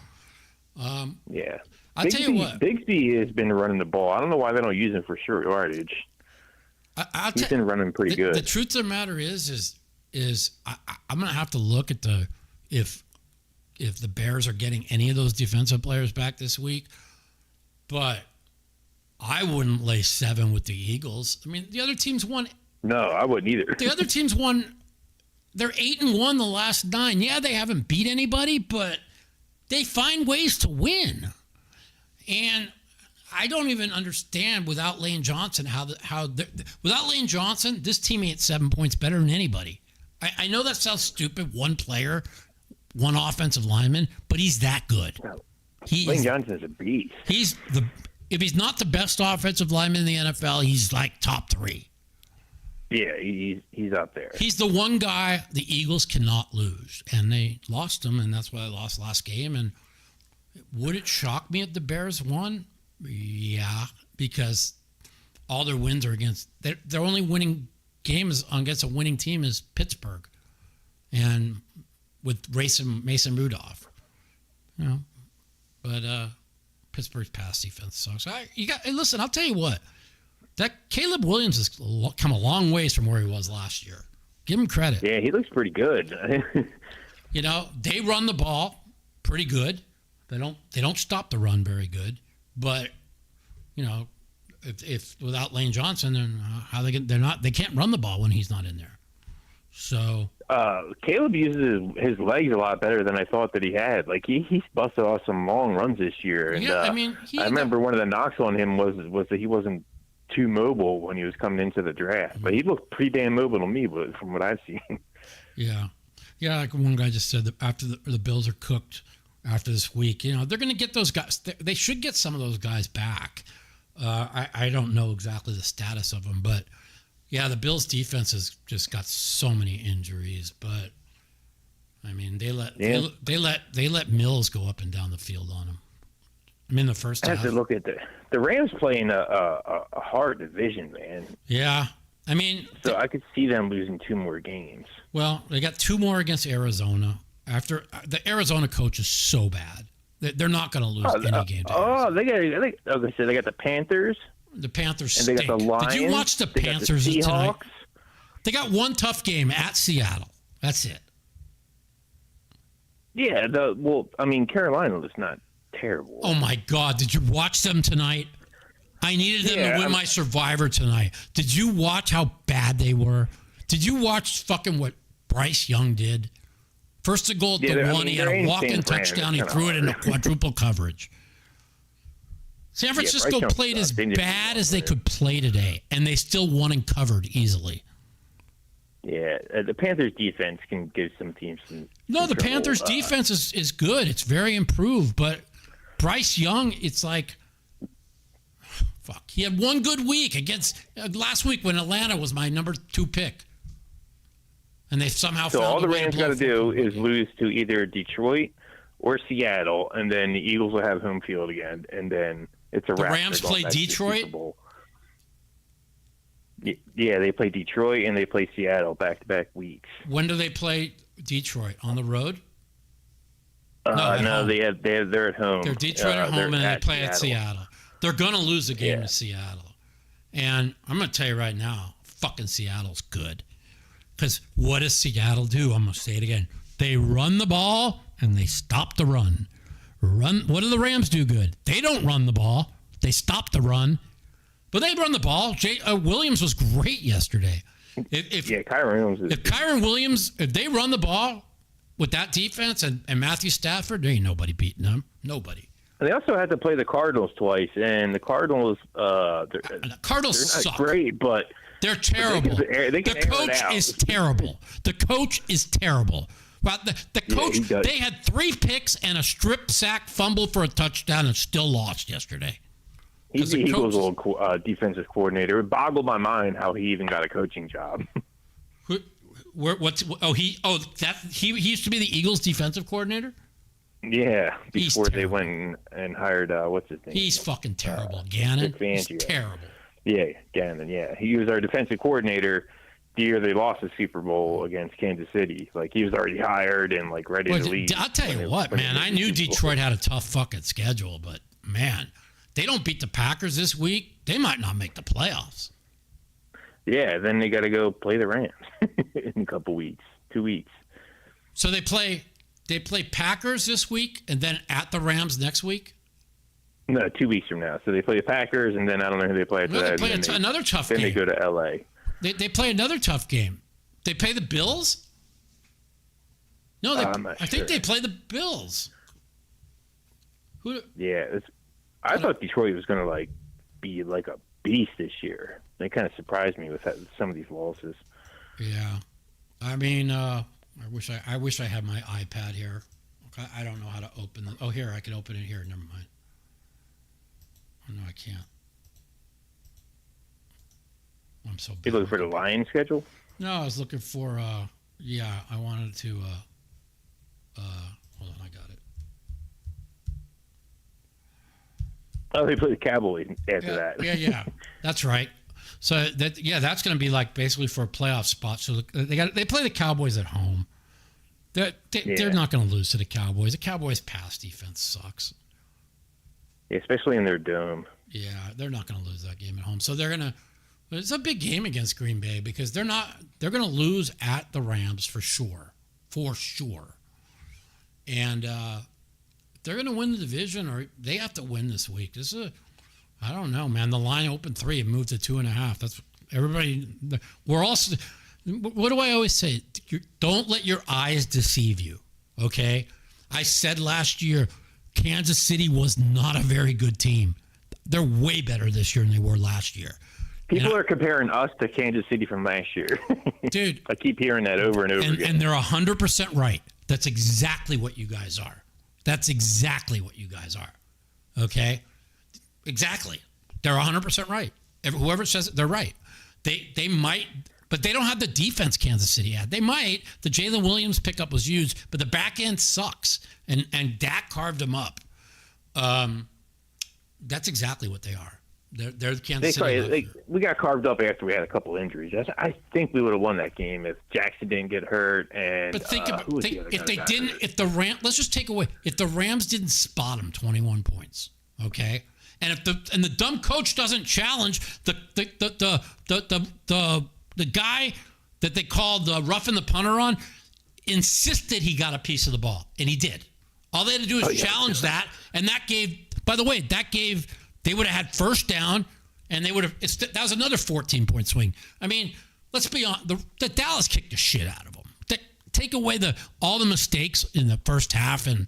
Yeah. I'll tell you what. Bigsby has been running the ball. I don't know why they don't use him for short yardage. He's been running pretty good. The truth of the matter is I'm going to have to look at if the Bears are getting any of those defensive players back this week. But I wouldn't lay 7 with the Eagles. I mean, the other teams won. No, I wouldn't either. The other teams won. They're 8-1 the last 9. Yeah, they haven't beat anybody, but they find ways to win. And I don't even understand without Lane Johnson without Lane Johnson, this team ain't 7 points better than anybody. I know that sounds stupid. One player, one offensive lineman, but he's that good. Lane Johnson's a beast. If he's not the best offensive lineman in the NFL, he's like top 3. Yeah, he's up there. He's the one guy the Eagles cannot lose, and they lost him, and that's why they lost last game. And would it shock me if the Bears won? Yeah, because all their wins are against their only winning game is against a winning team is Pittsburgh, and with Mason Rudolph, but Pittsburgh's pass defense sucks. Listen, I'll tell you what. That Caleb Williams has come a long ways from where he was last year. Give him credit. Yeah, he looks pretty good. They run the ball pretty good. They don't stop the run very good. But if without Lane Johnson, then they can't run the ball when he's not in there. So Caleb uses his legs a lot better than I thought that he had. Like he's busted off some long runs this year. And, I remember one of the knocks on him was that he wasn't too mobile when he was coming into the draft, but he looked pretty damn mobile to me, from what I've seen. Yeah. Like one guy just said that after the Bills are cooked after this week, they're going to get those guys. They should get some of those guys back. I don't know exactly the status of them, but yeah, the Bills defense has just got so many injuries. But I mean, they let Mills go up and down the field on them. I mean, the first half. I have to look at the Rams playing a hard division, man. Yeah. I mean. So I could see them losing 2 more games. Well, they got 2 more against Arizona. After the Arizona coach is so bad. They're not going to lose any game. They got the Panthers. The Panthers and stink. They got the Lions. Did you watch the Panthers tonight? They got one tough game at Seattle. That's it. Yeah. Carolina was not terrible. Oh my God! Did you watch them tonight? I needed them to win my Survivor tonight. Did you watch how bad they were? Did you watch fucking what Bryce Young did? First and goal at the 1, he had a walk-in touchdown. He threw it into quadruple coverage. San Francisco played as bad as they could play today, and they still won and covered easily. Yeah, the Panthers' defense can give some teams some. No, the Panthers' defense is good. It's very improved, but Bryce Young, it's like, fuck. He had one good week against last week when Atlanta was my number 2 pick. And they somehow so found all the Rams got to do is lose to either Detroit or Seattle, and then the Eagles will have home field again, and then it's a wrap. The Rams play Detroit? Yeah, they play Detroit and they play Seattle back-to-back weeks. When do they play Detroit? On the road? No, they're at home. They're Detroit at home, and they play at Seattle. They're going to lose the game to Seattle. And I'm going to tell you right now, fucking Seattle's good. Because what does Seattle do? I'm going to say it again. They run the ball and they stop the run. What do the Rams do good? They don't run the ball. They stop the run. But they run the ball. Williams was great yesterday. Kyron Williams, if they run the ball with that defense and Matthew Stafford, there ain't nobody beating them. Nobody. They also had to play the Cardinals twice, and the Cardinals, the Cardinals they're not suck. Great, but they're terrible. The coach is terrible. The coach is terrible. Well, the coach, they had 3 picks and a strip sack fumble for a touchdown and still lost yesterday. He's the Eagles' old defensive coordinator. It boggled my mind how he even got a coaching job. He used to be the Eagles' defensive coordinator? Yeah, before they went and hired what's his name? He's fucking terrible. Gannon. He's terrible. Yeah, Gannon. Yeah, he was our defensive coordinator the year they lost the Super Bowl against Kansas City. Like, he was already hired and like ready to leave. I'll tell you what, man. I knew Detroit had a tough fucking schedule, but man, they don't beat the Packers this week, they might not make the playoffs. Yeah, then they got to go play the Rams in a couple weeks, 2 weeks. So they play Packers this week and then at the Rams next week? No, 2 weeks from now. So they play the Packers, and then I don't know who they play after that. They play another tough game. Then they go to L.A. They play another tough game. They play the Bills? No, I think they play the Bills. I thought Detroit was going to be like a beast this year. They kind of surprised me with some of these losses. Yeah, I mean, I wish I had my iPad here. I don't know how to open it. Oh, here, I can open it here. Never mind. Oh, no, I can't. I'm so bad. You looking for the Lions schedule? No, I was looking for. I wanted to. Hold on, I got it. Oh, they play the Cowboys after that. Yeah, that's right. So that's going to be like basically for a playoff spot. So they play the Cowboys at home. They're not going to lose to the Cowboys. The Cowboys' pass defense sucks. Yeah, especially in their dome. Yeah, they're not going to lose that game at home. So it's a big game against Green Bay because they're going to lose at the Rams for sure. And they're going to win the division, or they have to win this week. I don't know, man. The line opened 3 and moved to 2.5. That's everybody. We're also. What do I always say? Don't let your eyes deceive you. Okay, I said last year, Kansas City was not a very good team. They're way better this year than they were last year. People are comparing us to Kansas City from last year. Dude, I keep hearing that over and over again. And they're 100% right. That's exactly what you guys are. Okay? Exactly. They're 100% right. Whoever says it, they're right. They might, but they don't have the defense Kansas City had. They might. The Jalen Williams pickup was used, but the back end sucks. And Dak carved them up. That's exactly what they are. They're the Kansas City. We got carved up after we had a couple injuries. I think we would have won that game if Jackson didn't get hurt. And but think about if the Rams didn't spot them 21 points, okay, and if the dumb coach doesn't challenge the guy that they called roughing the punter on, insisted he got a piece of the ball, and he did. All they had to do is challenge that, and that gave. By the way, they would have had first down, and they would have. That was another 14-point swing. I mean, let's be honest. The Dallas kicked the shit out of them. Take away all the mistakes in the first half, and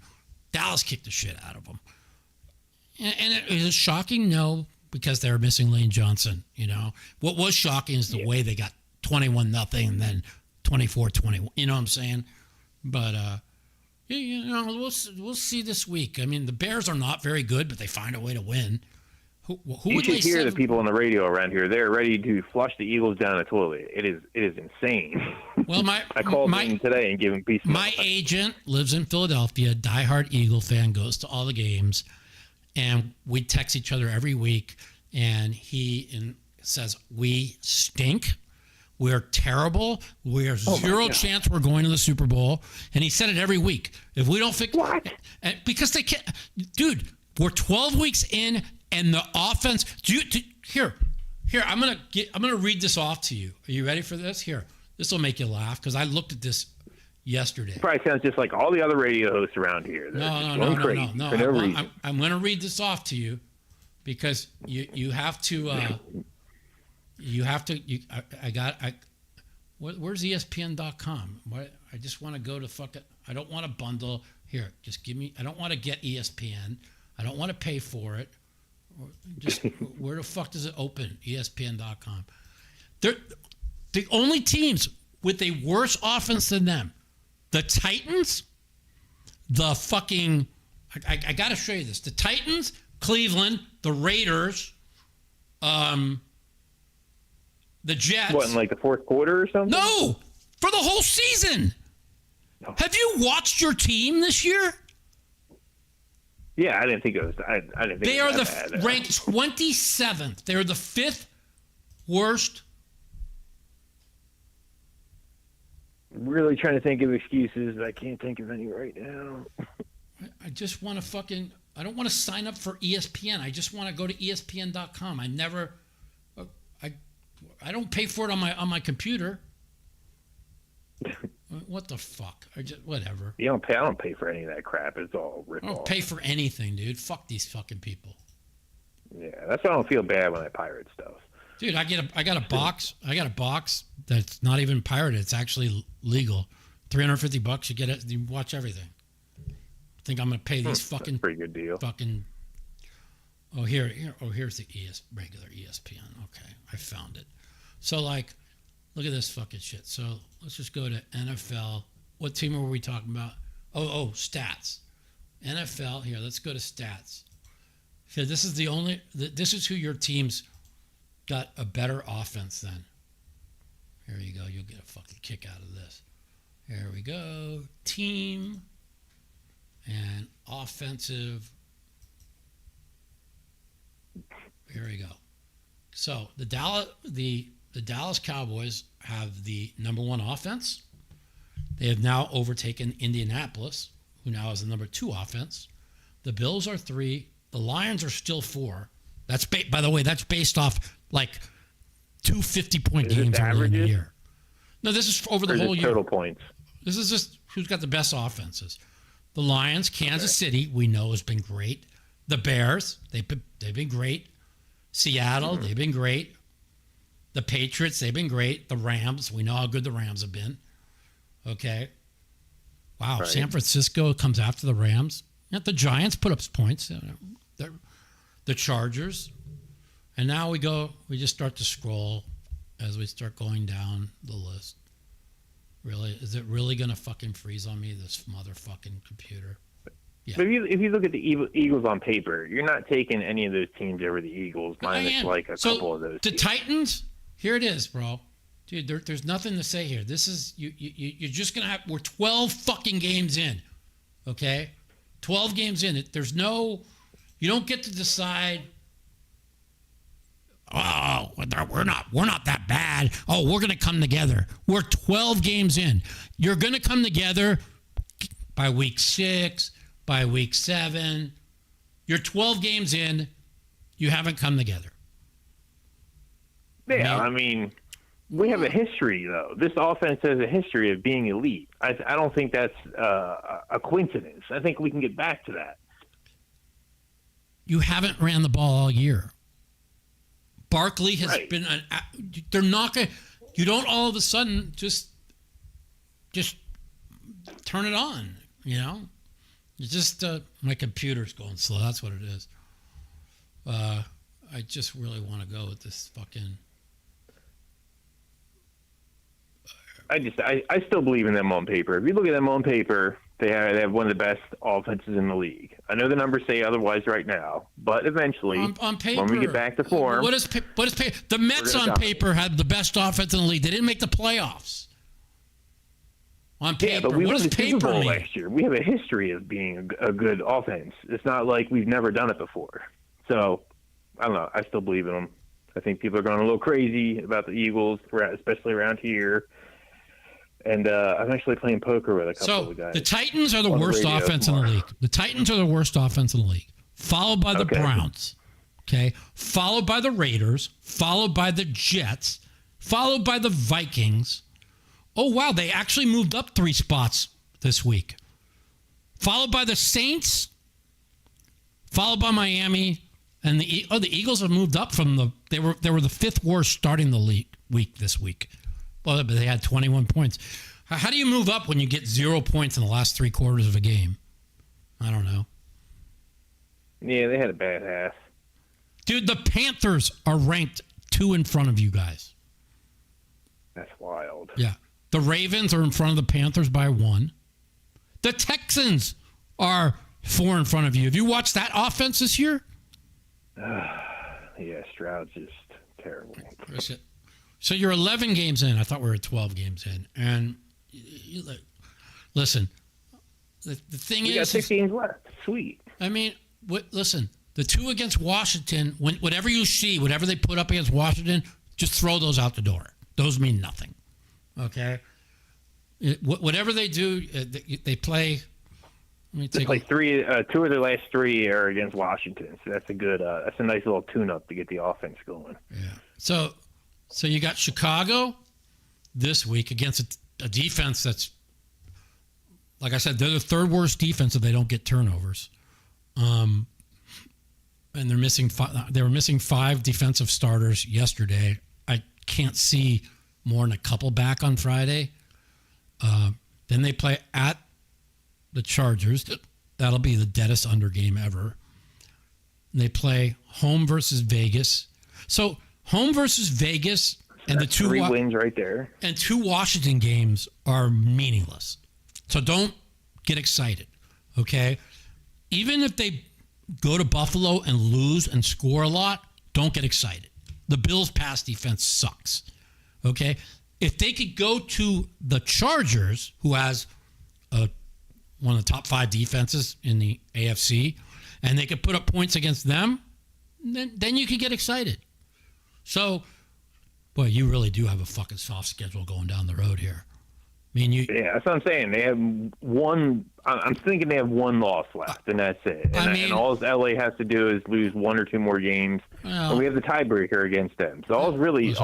Dallas kicked the shit out of them. And it was shocking, no, because they were missing Lane Johnson. You know what was shocking is the way they got 21-0 and then 24-21. You know what I'm saying? But we'll see this week. I mean, the Bears are not very good, but they find a way to win. You should hear the people on the radio around here. They're ready to flush the Eagles down the toilet. It is insane. Well, I called him today and gave him peace. My agent lives in Philadelphia, diehard Eagle fan, goes to all the games, and we text each other every week. And he says, "We stink. We're terrible. We are zero chance we're going to the Super Bowl." And he said it every week. If we don't fix what? Because they can't, dude. We're 12 weeks in. And the offense. Here. I'm gonna read this off to you. Are you ready for this? Here, this will make you laugh because I looked at this yesterday. It probably sounds just like all the other radio hosts around here. No. I'm going to read this off to you because you have to. Where's ESPN.com? I just want to go to fuck it. I don't want to bundle. Here, just give me. I don't want to get ESPN. I don't want to pay for it. Just where the fuck does it open? ESPN.com. They're the only teams with a worse offense than them. The Titans, the fucking. I got to show you this. The Titans, Cleveland, the Raiders, the Jets. What, in like the fourth quarter or something? No, for the whole season. No. Have you watched your team this year? Yeah, I didn't think it was. I didn't think they it was are bad. Ranked 27th. They're the 5th worst. Really trying to think of excuses. I can't think of any right now. I just want to fucking. I don't want to sign up for ESPN. I just want to go to ESPN.com. I never. I don't pay for it on my computer. What the fuck? Whatever. You don't pay. I don't pay for any of that crap. It's all ripped off. I don't pay for anything, dude. Fuck these fucking people. Yeah, that's why I don't feel bad when I pirate stuff. Dude, I got a box. I got a box that's not even pirated. It's actually legal. $350. You get it. You watch everything. I think I'm gonna pay these fucking. That's a pretty good deal. Fucking. Oh here. Oh, here's the regular ESPN. Okay, I found it. So like. Look at this fucking shit. So let's just go to NFL. What team were we talking about? Oh, stats. NFL. Here, let's go to stats. Here, this is who your team's got a better offense than. Here you go. You'll get a fucking kick out of this. Here we go. Team and offensive. Here we go. So the Dallas Cowboys have the number 1 offense. They have now overtaken Indianapolis, who now has the number 2 offense. The Bills are 3. The Lions are still 4. That's by the way, that's based off like 2 50-point games early in the year. No, this is over the whole year. Total points. This is just who's got the best offenses. The Lions, Kansas City, we know has been great. The Bears, they've been great. Seattle, they've been great. The Patriots, they've been great. The Rams, we know how good the Rams have been. Okay. Wow, right. San Francisco comes after the Rams. Yeah, the Giants put up points. The Chargers. And now we just start to scroll as we start going down the list. Really? Is it really going to fucking freeze on me, this motherfucking computer? Yeah. But if you look at the Eagles on paper, you're not taking any of those teams over the Eagles, minus like a couple of those. The Titans, here it is, bro. Dude, there's nothing to say here. This is you're just gonna have. We're 12 fucking games in, okay? 12 games in. There's no. You don't get to decide. Oh, we're not that bad. Oh, we're gonna come together. We're 12 games in. You're gonna come together by week 6, by week 7. You're 12 games in. You haven't come together. Yeah, I mean, we have a history, though. This offense has a history of being elite. I don't think that's a coincidence. I think we can get back to that. You haven't ran the ball all year. Barkley has been they're not going to, you don't all of a sudden just turn it on, you know? It's just my computer's going slow. That's what it is. I just really want to go with this fucking. I still believe in them on paper. If you look at them on paper, they have one of the best offenses in the league. I know the numbers say otherwise right now, but eventually, on paper, when we get back to form, what is paper? The Mets on paper had the best offense in the league. They didn't make the playoffs. On paper, yeah, but we won the Super Bowl mean? Last year. We have a history of being a good offense. It's not like we've never done it before. So, I don't know. I still believe in them. I think people are going a little crazy about the Eagles, especially around here. And I'm actually playing poker with a couple of guys. The Titans are the worst offense in the league. The Titans are the worst offense in the league, followed by the Browns, okay? Followed by the Raiders, followed by the Jets, followed by the Vikings, Oh, wow. They actually moved up 3 spots this week. Followed by the Saints, followed by Miami, and the Eagles have moved up from they were the 5th worst starting the week this week. Well, but they had 21 points. How do you move up when you get 0 points in the last 3 quarters of a game? I don't know. Yeah, they had a bad half. Dude, the Panthers are ranked 2 in front of you guys. That's wild. Yeah. The Ravens are in front of the Panthers by 1. The Texans are 4 in front of you. Have you watched that offense this year? Yeah, Stroud's just terrible. So you're 11 games in. I thought we were 12 games in. And listen, the thing is... We got 6 games left. Sweet. I mean, listen, the 2 against Washington, whatever you see, whatever they put up against Washington, just throw those out the door. Those mean nothing. Okay? Whatever they do, they play... They play 2 of their last 3 are against Washington, so that's a nice little tune-up to get the offense going. Yeah. So you got Chicago this week against a defense that's, like I said, they're the 3rd worst defense if they don't get turnovers, and they're missing. They were missing 5 defensive starters yesterday. I can't see more than a couple back on Friday. Then they play at the Chargers. That'll be the deadest under game ever. They play home versus Vegas. So home versus Vegas and that's the 2 3 wins right there. And 2 Washington games are meaningless. So don't get excited, okay? Even if they go to Buffalo and lose and score a lot, don't get excited. The Bills' pass defense sucks, okay? If they could go to the Chargers, who has one of the top 5 defenses in the AFC, and they could put up points against them, then you could get excited. So, boy, you really do have a fucking soft schedule going down the road here. I mean, yeah, that's what I'm saying. They have one. I'm thinking they have 1 loss left, and that's it. And all LA has to do is lose 1 or 2 more games, and we have the tiebreaker against them. So the only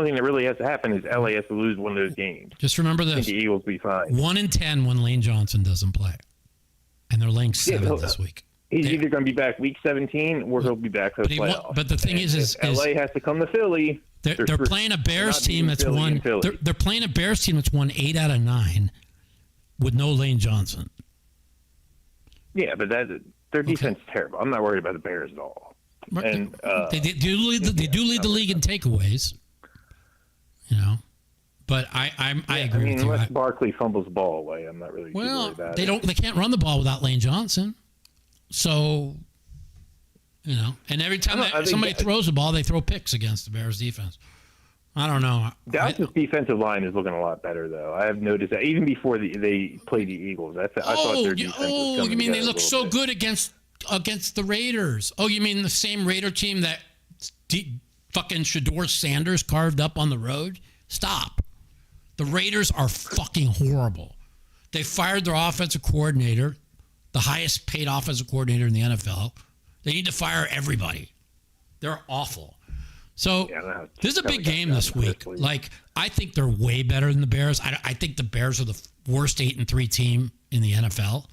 thing that really has to happen is LA has to lose 1 of those games. Just remember this: I think the Eagles will be fine. 1 in 10 when Lane Johnson doesn't play, and they're laying 7 this week. He's either going to be back week 17 or he'll be back for the playoffs. But the thing is LA has to come to Philly. They're playing a Bears team that's won. They're playing a Bears team that's won 8 out of 9 with no Lane Johnson. Yeah, but their defense is terrible. I'm not worried about the Bears at all. And they do lead the league in takeaways. You know, but I agree with you. Unless Barkley fumbles the ball away, I'm not really worried about it. They can't run the ball without Lane Johnson. So, you know, and every time somebody throws the ball, they throw picks against the Bears defense. I don't know. Dallas' defensive line is looking a lot better, though. I have noticed that even before they played the Eagles. I thought their defense was coming you mean they look so bit. good against the Raiders? Oh, you mean the same Raider team that fucking Shador Sanders carved up on the road? Stop. The Raiders are fucking horrible. They fired their offensive coordinator, the highest paid offensive coordinator in the NFL. They need to fire everybody. They're awful. So this is a big game this week. Like, I think they're way better than the Bears. I think the Bears are the worst 8-3 team in the NFL.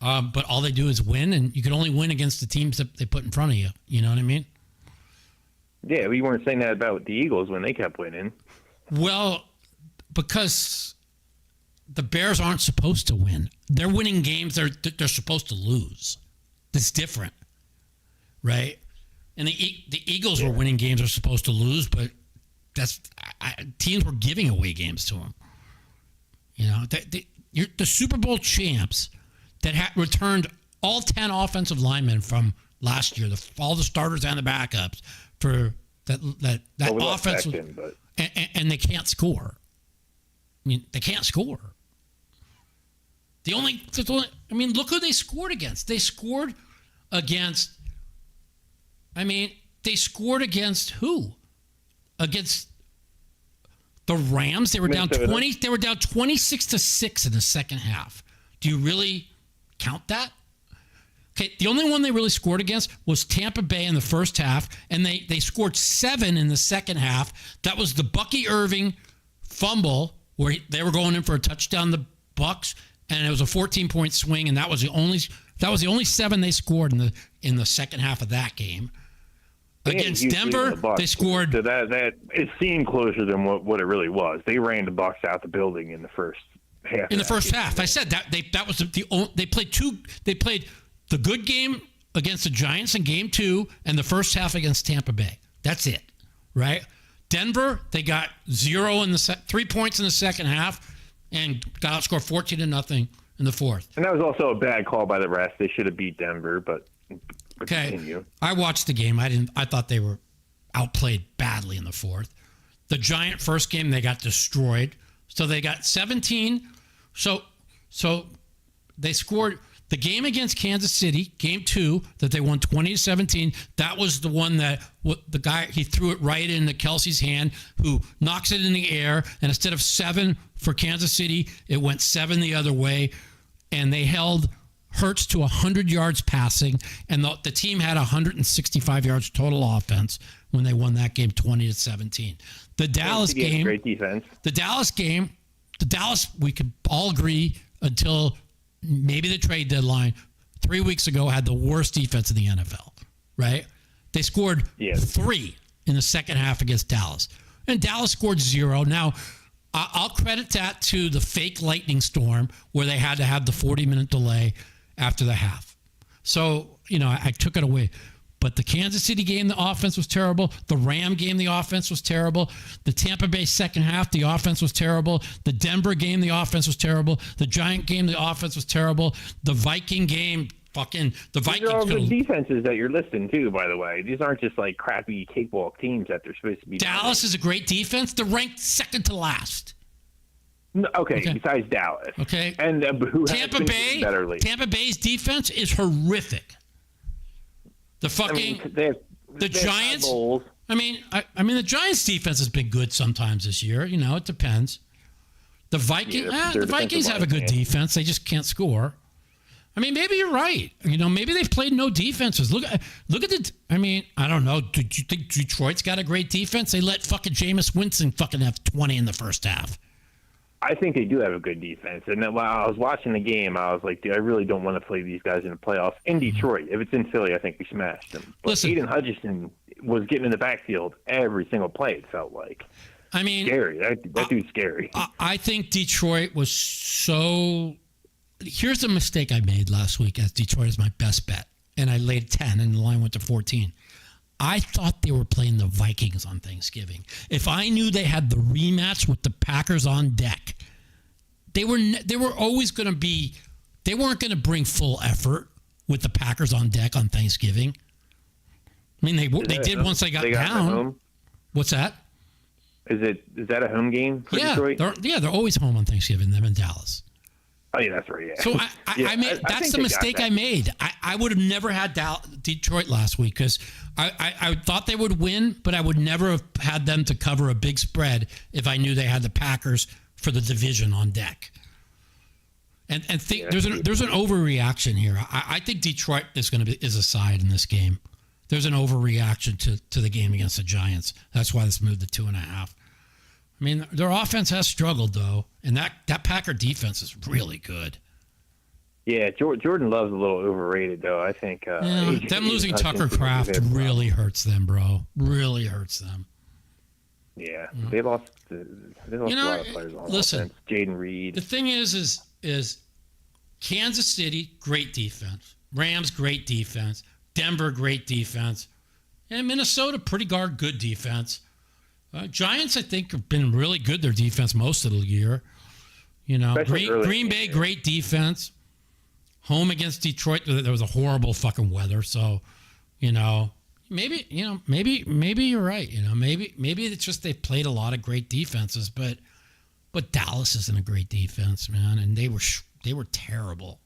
But all they do is win, and you can only win against the teams that they put in front of you. You know what I mean? Yeah, we weren't saying that about the Eagles when they kept winning. Well, because the Bears aren't supposed to win. They're winning games they're supposed to lose. That's different, right? And the Eagles were winning games they're supposed to lose, but teams were giving away games to them. You know, the Super Bowl champs that returned all 10 offensive linemen from last year, all the starters and the backups for that offense, and they can't score. I mean, they can't score. Look who they scored against. They scored against who? Against the Rams. They were down 20. They were down 26-6 in the second half. Do you really count that? Okay, the only one they really scored against was Tampa Bay in the first half, and they scored 7 in the second half. That was the Bucky Irving fumble where they were going in for a touchdown, the Bucs, and it was a 14-point swing, and that was the only 7 they scored in the second half of that game. Against Denver, they scored. So that it seemed closer than what it really was. They ran the Bucs out the building in the first half. In the first half, I said that that was they played two. They played the good game against the Giants in Game 2, and the first half against Tampa Bay. That's it, right? Denver, they got 3 points in the second half, and got outscored 14-0 in the fourth. And that was also a bad call by the refs. They should have beat Denver, but. Okay, continue. I watched the game. I thought they were outplayed badly in the fourth. The Giant first game, they got destroyed. So they got 17. So they scored the game against Kansas City, Game 2, that they won 20-17. That was the one that the guy, he threw it right into Kelsey's hand, who knocks it in the air. And instead of 7 for Kansas City, it went 7 the other way. And they held Hurts to 100 yards passing, and the team had 165 yards total offense when they won that game 20-17. The Dallas game, great defense. The Dallas, we could all agree until maybe the trade deadline 3 weeks ago, had the worst defense in the NFL, right? They scored 3 in the second half against Dallas, and Dallas scored 0. Now, I'll credit that to the fake lightning storm where they had to have the 40-minute delay after the half. So, I took it away. But the Kansas City game, the offense was terrible. The Ram game, the offense was terrible. The Tampa Bay second half, the offense was terrible. The Denver game, the offense was terrible. The Giant game, the offense was terrible. The Viking game, the Vikings. These are all good defenses that you're listing, too, by the way. These aren't just like crappy cakewalk teams that they're supposed to be. Dallas is a great defense. They're ranked second to last. Okay, besides Dallas. Okay. And who Tampa Bay, better league? Tampa Bay's defense is horrific. The the Giants. I mean, the Giants' defense has been good sometimes this year. It depends. The Vikings, the Vikings have a good defense. They just can't score. I mean, maybe you're right. Maybe they've played no defenses. Look at the. I mean, I don't know. Do you think Detroit's got a great defense? They let fucking Jameis Winston fucking have 20 in the first half. I think they do have a good defense. And then while I was watching the game, I was like, dude, I really don't want to play these guys in the playoffs. In Detroit, if it's in Philly, I think we smashed them. But Aiden Hutchinson was getting in the backfield every single play, it felt like. I mean, scary. That dude's scary. I think Detroit was so. Here's a mistake I made last week, as Detroit is my best bet. And I laid 10, and the line went to 14. I thought they were playing the Vikings on Thanksgiving. If I knew they had the rematch with the Packers on deck, they were always going to be. They weren't going to bring full effort with the Packers on deck on Thanksgiving. I mean, they did once they got down. Home? What's that? Is that a home game for Detroit? They're always home on Thanksgiving. Them in Dallas. Oh, yeah, that's right. Yeah. So that's the mistake I made. I would have never had Detroit last week because I thought they would win, but I would never have had them to cover a big spread if I knew they had the Packers for the division on deck. And there's an overreaction here. I think Detroit is a side in this game. There's an overreaction to the game against the Giants. That's why this moved to 2.5. I mean, their offense has struggled, though, and that Packer defense is really good. Yeah, Jordan Love's a little overrated, though. I think them losing Tucker Kraft really hurts them, bro. Really hurts them. Yeah, they lost a lot of players on offense. Jaden Reed. The thing is Kansas City, great defense. Rams, great defense. Denver, great defense. And Minnesota, pretty good defense. Giants, I think, have been really good, their defense, most of the year. Green Bay, great defense. Home against Detroit, there was a horrible fucking weather. So, maybe you're right. Maybe it's just they played a lot of great defenses, but Dallas isn't a great defense, man, and they were terrible.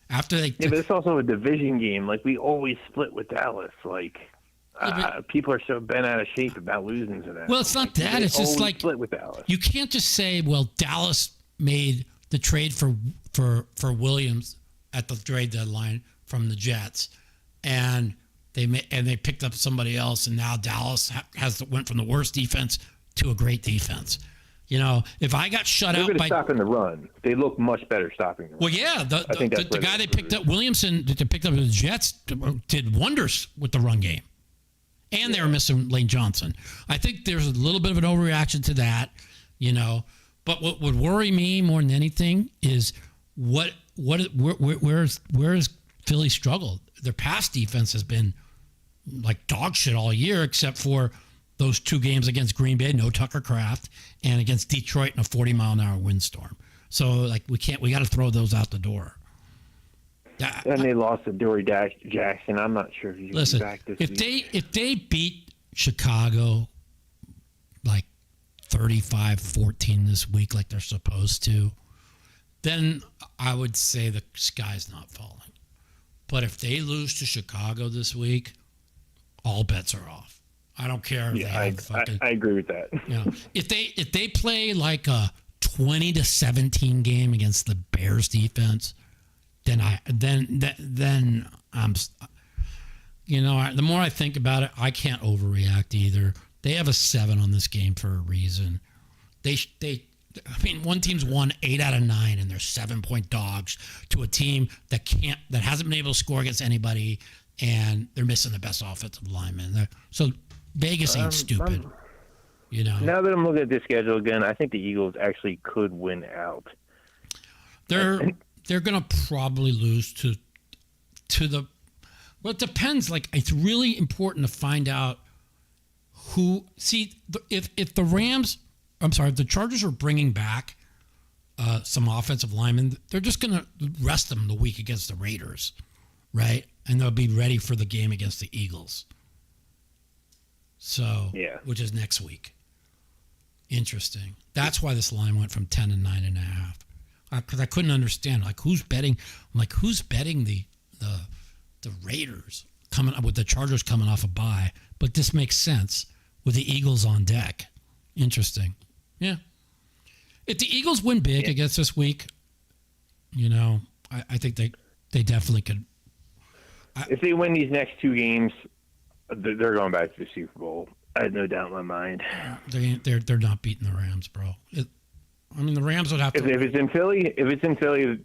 But it's also a division game. Like, we always split with Dallas. Like, people are so bent out of shape about losing to that. Well, it's not that. It's just like split with Dallas. You can't just say, "Well, Dallas made the trade for Williams at the trade deadline from the Jets, and they picked up somebody else, and now Dallas went from the worst defense to a great defense." You know, if I got shut out by stopping the run, they look much better stopping the run. Well, yeah, the guy they picked up, Williamson, that they picked up the Jets, did wonders with the run game, and they were missing Lane Johnson. I think there's a little bit of an overreaction to that, you know. But what would worry me more than anything is where's Philly struggled. Their pass defense has been like dog shit all year, except for those 2 games against Green Bay, no Tucker Kraft, and against Detroit in a 40-mile-an-hour windstorm. So, like, we got to throw those out the door. And they lost to Dory Jackson. I'm not sure if he's going to be back this week. If they beat Chicago like 35-14 this week like they're supposed to, then I would say the sky's not falling. But if they lose to Chicago this week, all bets are off. I don't care if I agree with that. You know, if they play like a 20-17 game against the Bears defense, then I'm, you know, the more I think about it, I can't overreact either. They have a 7 on this game for a reason. One team's won 8 out of 9, and they're 7-point dogs to a team that hasn't been able to score against anybody, and they're missing the best offensive lineman. So Vegas ain't stupid. You know. Now that I'm looking at this schedule again, I think the Eagles actually could win out. They're going to probably lose to the. Well, it depends. Like, it's really important to find out who. See, if the Rams. I'm sorry, if the Chargers are bringing back some offensive linemen, they're just going to rest them the week against the Raiders, right? And they'll be ready for the game against the Eagles. So, which is next week. Interesting. That's why this line went from 10 to 9.5. Because I couldn't understand, like, who's betting? I'm like, who's betting the Raiders coming up with the Chargers coming off a bye? But this makes sense with the Eagles on deck. Interesting. Yeah. If the Eagles win big against this week, you know, I think they definitely could. If they win these next 2 games, they're going back to the Super Bowl. I had no doubt in my mind. They're not beating the Rams, bro. The Rams would have to. If it's in Philly,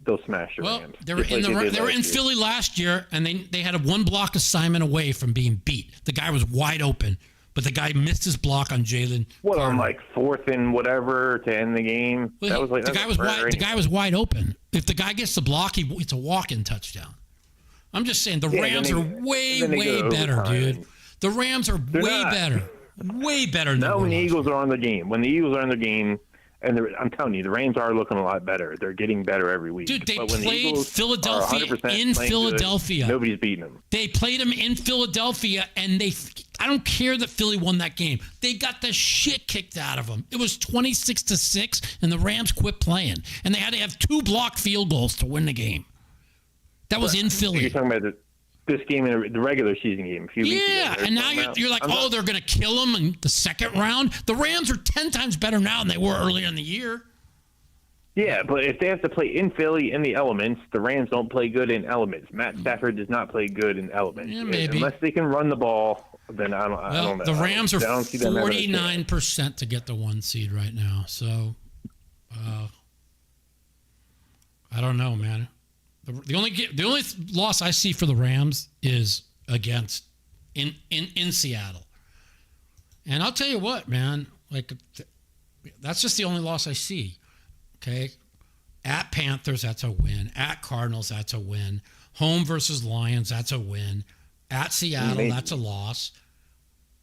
they'll smash the Rams. They were in Philly last year, and they had a 1 block assignment away from being beat. The guy was wide open, but the guy missed his block on Jalen. What, on like 4th and whatever to end the game? Well, the guy was wide open. If the guy gets the block, it's a walk-in touchdown. I'm just saying the Rams are way better, dude. The Rams are better. Way better than when the Eagles are on the game. When the Eagles are on the game, and I'm telling you, the Rams are looking a lot better. They're getting better every week. Dude, they played Philadelphia in Philadelphia. Good, nobody's beating them. They played them in Philadelphia, and I don't care that Philly won that game. They got the shit kicked out of them. It was 26-6, and the Rams quit playing. And they had to have 2 blocked field goals to win the game. That was in Philly. You're talking about this game in the regular season game a few weeks ago. Yeah, and now you're like, they're going to kill them in the second round? The Rams are 10 times better now than they were earlier in the year. Yeah, but if they have to play in Philly in the elements, the Rams don't play good in elements. Matt Stafford does not play good in elements. Yeah, maybe. Unless they can run the ball, then I don't know. The Rams are 49% to get the 1 seed right now. So, I don't know, man. The only loss I see for the Rams is against in Seattle. And I'll tell you what, man, like that's just the only loss I see. Okay? At Panthers, that's a win. At Cardinals, that's a win. Home versus Lions, that's a win. At Seattle, that's a loss.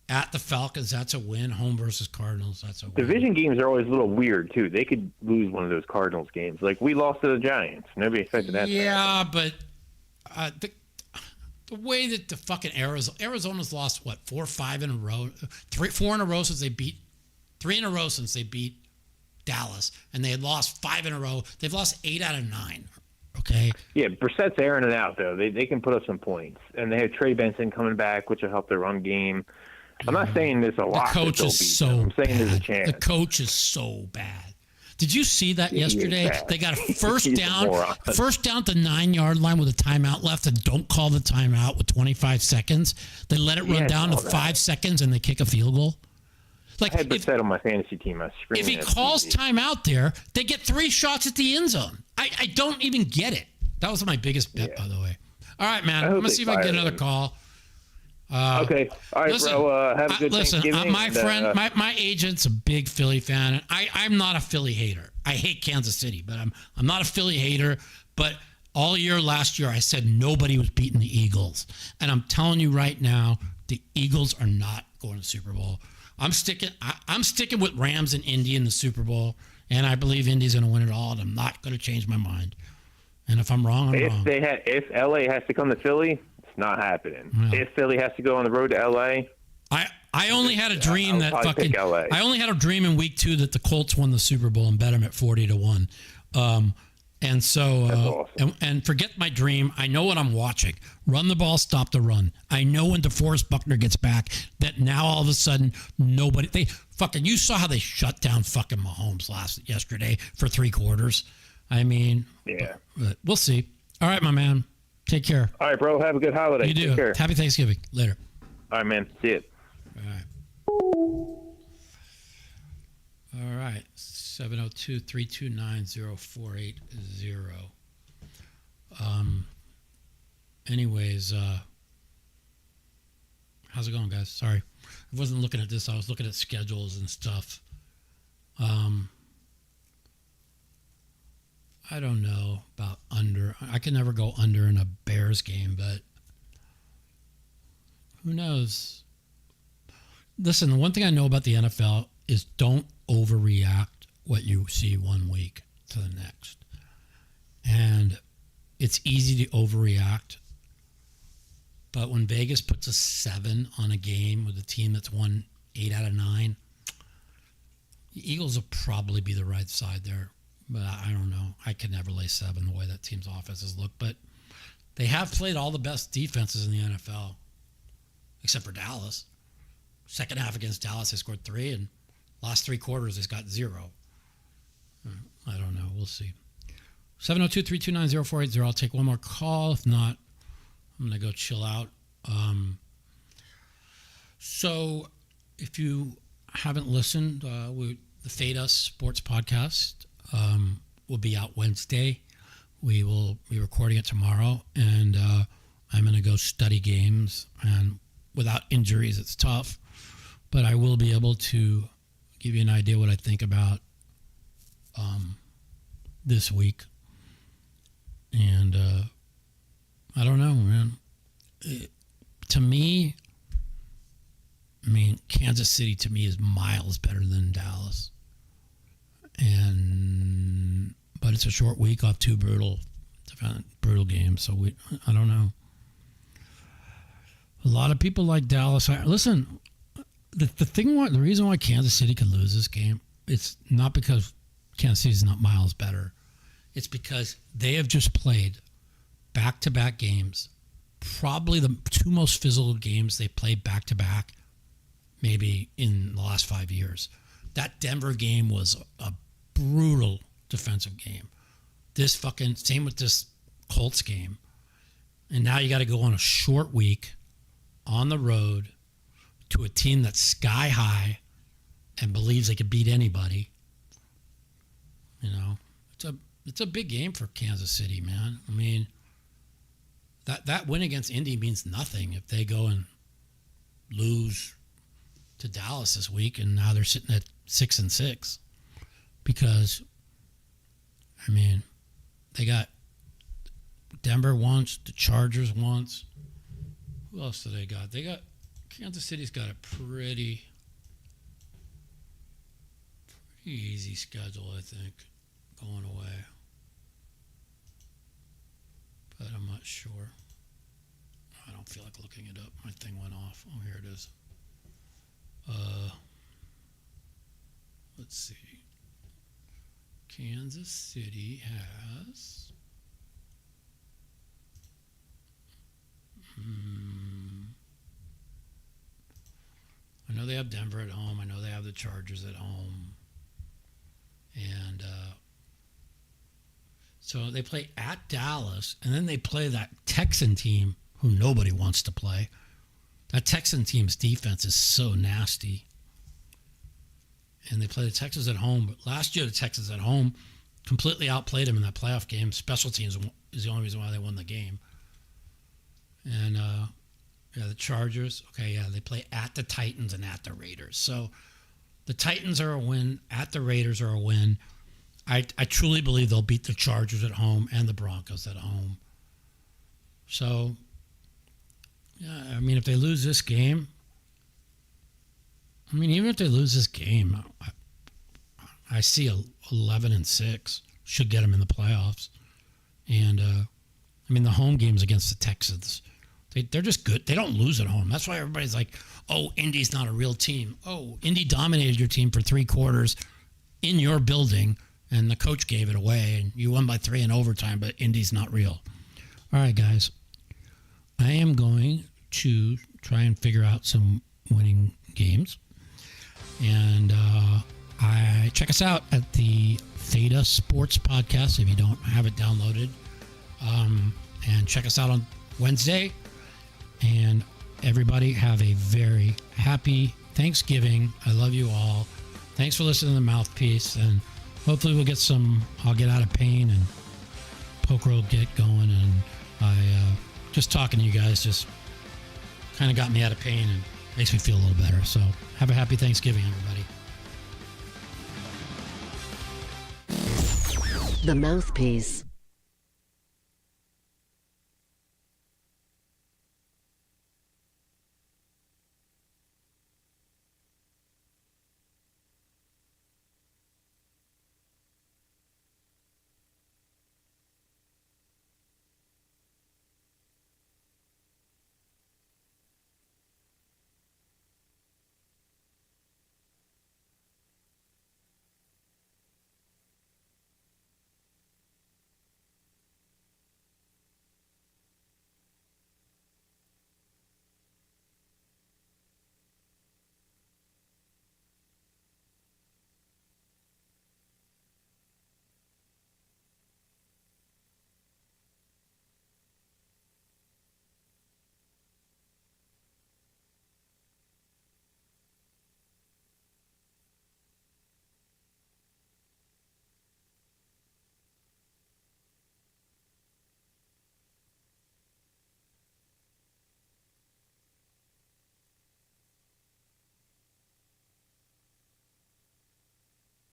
At the Falcons, that's a win. Home versus Cardinals, that's a win. Division games are always a little weird, too. They could lose one of those Cardinals games. Like, we lost to the Giants. Nobody expected that. Yeah, but the way that the fucking Arizona's lost, 4 or 5 in a row? 4 in a row since they beat 3 in a row since they beat Dallas. And they had lost 5 in a row. They've lost 8 out of 9. Okay. Yeah, Brissett's airing it out, though. They can put up some points. And they have Trey Benson coming back, which will help their run game. I'm not saying there's a lot. The coach is so I'm saying bad. There's a chance. The coach is so bad. Did you see that yesterday? They got a first down at the 9-yard line with a timeout left, and don't call the timeout with 25 seconds. They let it run down to 5 seconds, and they kick a field goal. Like, I had Brissett on my fantasy team. I was if he calls timeout there, they get 3 shots at the end zone. I don't even get it. That was my biggest bet, by the way. All right, man. I'm going to see if I can get another call. Okay. All right, listen, bro. Have a good Thanksgiving. My friend, my agent's a big Philly fan. I'm not a Philly hater. I hate Kansas City, but I'm not a Philly hater. But all year last year, I said nobody was beating the Eagles. And I'm telling you right now, the Eagles are not going to the Super Bowl. I'm sticking with Rams and Indy in the Super Bowl, and I believe Indy's going to win it all, and I'm not going to change my mind. And if I'm wrong, I'm wrong. If LA has to come to Philly, it's not happening. Yeah. If Philly has to go on the road to LA, I only had a dream I only had a dream in week 2 that the Colts won the Super Bowl and bet them at 40-1. And so, awesome. and forget my dream. I know what I'm watching. Run the ball, stop the run. I know when DeForest Buckner gets back that now all of a sudden you saw how they shut down fucking Mahomes yesterday for 3 quarters. I mean, yeah. But we'll see. All right, my man. Take care. All right, bro. Have a good holiday. You do. Take care. Happy Thanksgiving. Later. All right, man. See it. All right. 702-329-0480. Anyways, how's it going, guys? Sorry. I wasn't looking at this. I was looking at schedules and stuff. I don't know about under. I can never go under in a Bears game, but who knows? Listen, the one thing I know about the NFL is don't overreact what you see one week to the next. And it's easy to overreact. But when Vegas puts a 7 on a game with a team that's won 8 out of 9, the Eagles will probably be the right side there. But I don't know. I could never lay 7 the way that team's offenses look. But they have played all the best defenses in the NFL, except for Dallas. Second half against Dallas, they scored 3, and last 3 quarters, they got 0. I don't know. We'll see. 702-329-0480. I'll take one more call. If not, I'm going to go chill out. So if you haven't listened, the Fade Us Sports Podcast will be out Wednesday. We will be recording it tomorrow, and I'm going to go study games. And without injuries, it's tough. But I will be able to give you an idea what I think about this week. And I don't know, man. To me, Kansas City to me is miles better than Dallas. But it's a short week off 2 brutal games, so I don't know. A lot of people like Dallas. Listen, the reason why Kansas City could lose this game, it's not because Kansas City's not miles better. It's because they have just played back-to-back games, probably the 2 most physical games they played back-to-back maybe in the last 5 years. That Denver game was a brutal defensive game. Same with this Colts game. And now you got to go on a short week on the road to a team that's sky high and believes they could beat anybody. It's a big game for Kansas City, man. That win against Indy means nothing if they go and lose to Dallas this week, and now they're sitting at 6-6 because, they got Denver once, the Chargers once. Who else do they got? Kansas City's got a pretty easy schedule, I think, going away. But I'm not sure. I don't feel like looking it up. My thing went off. Oh, here it is. Let's see. Kansas City has... I know they have Denver at home. I know they have the Chargers at home. And so they play at Dallas, and then they play that Texan team who nobody wants to play. That Texan team's defense is so nasty. and they play the Texans at home. But last year, the Texans at home completely outplayed them in that playoff game. Special teams is the only reason why they won the game. And the Chargers. Okay, yeah, they play at the Titans and at the Raiders. So the Titans are a win. At the Raiders are a win. I truly believe they'll beat the Chargers at home and the Broncos at home. So, yeah, I mean, if they lose this game, even if they lose this game, I see 11-6 should get them in the playoffs. And, the home games against the Texans, they're just good. They don't lose at home. That's why everybody's like, oh, Indy's not a real team. Oh, Indy dominated your team for 3 quarters in your building, and the coach gave it away, and you won by 3 in overtime, but Indy's not real. All right, guys. I am going to try and figure out some winning games. And check us out at the Theta Sports Podcast if you don't have it downloaded. And check us out on Wednesday. And everybody have a very happy Thanksgiving. I love you all. Thanks for listening to the Mouthpiece. And hopefully I'll get out of pain and poker will get going. And just talking to you guys just kind of got me out of pain and makes me feel a little better. So have a happy Thanksgiving, everybody. The Mouthpiece.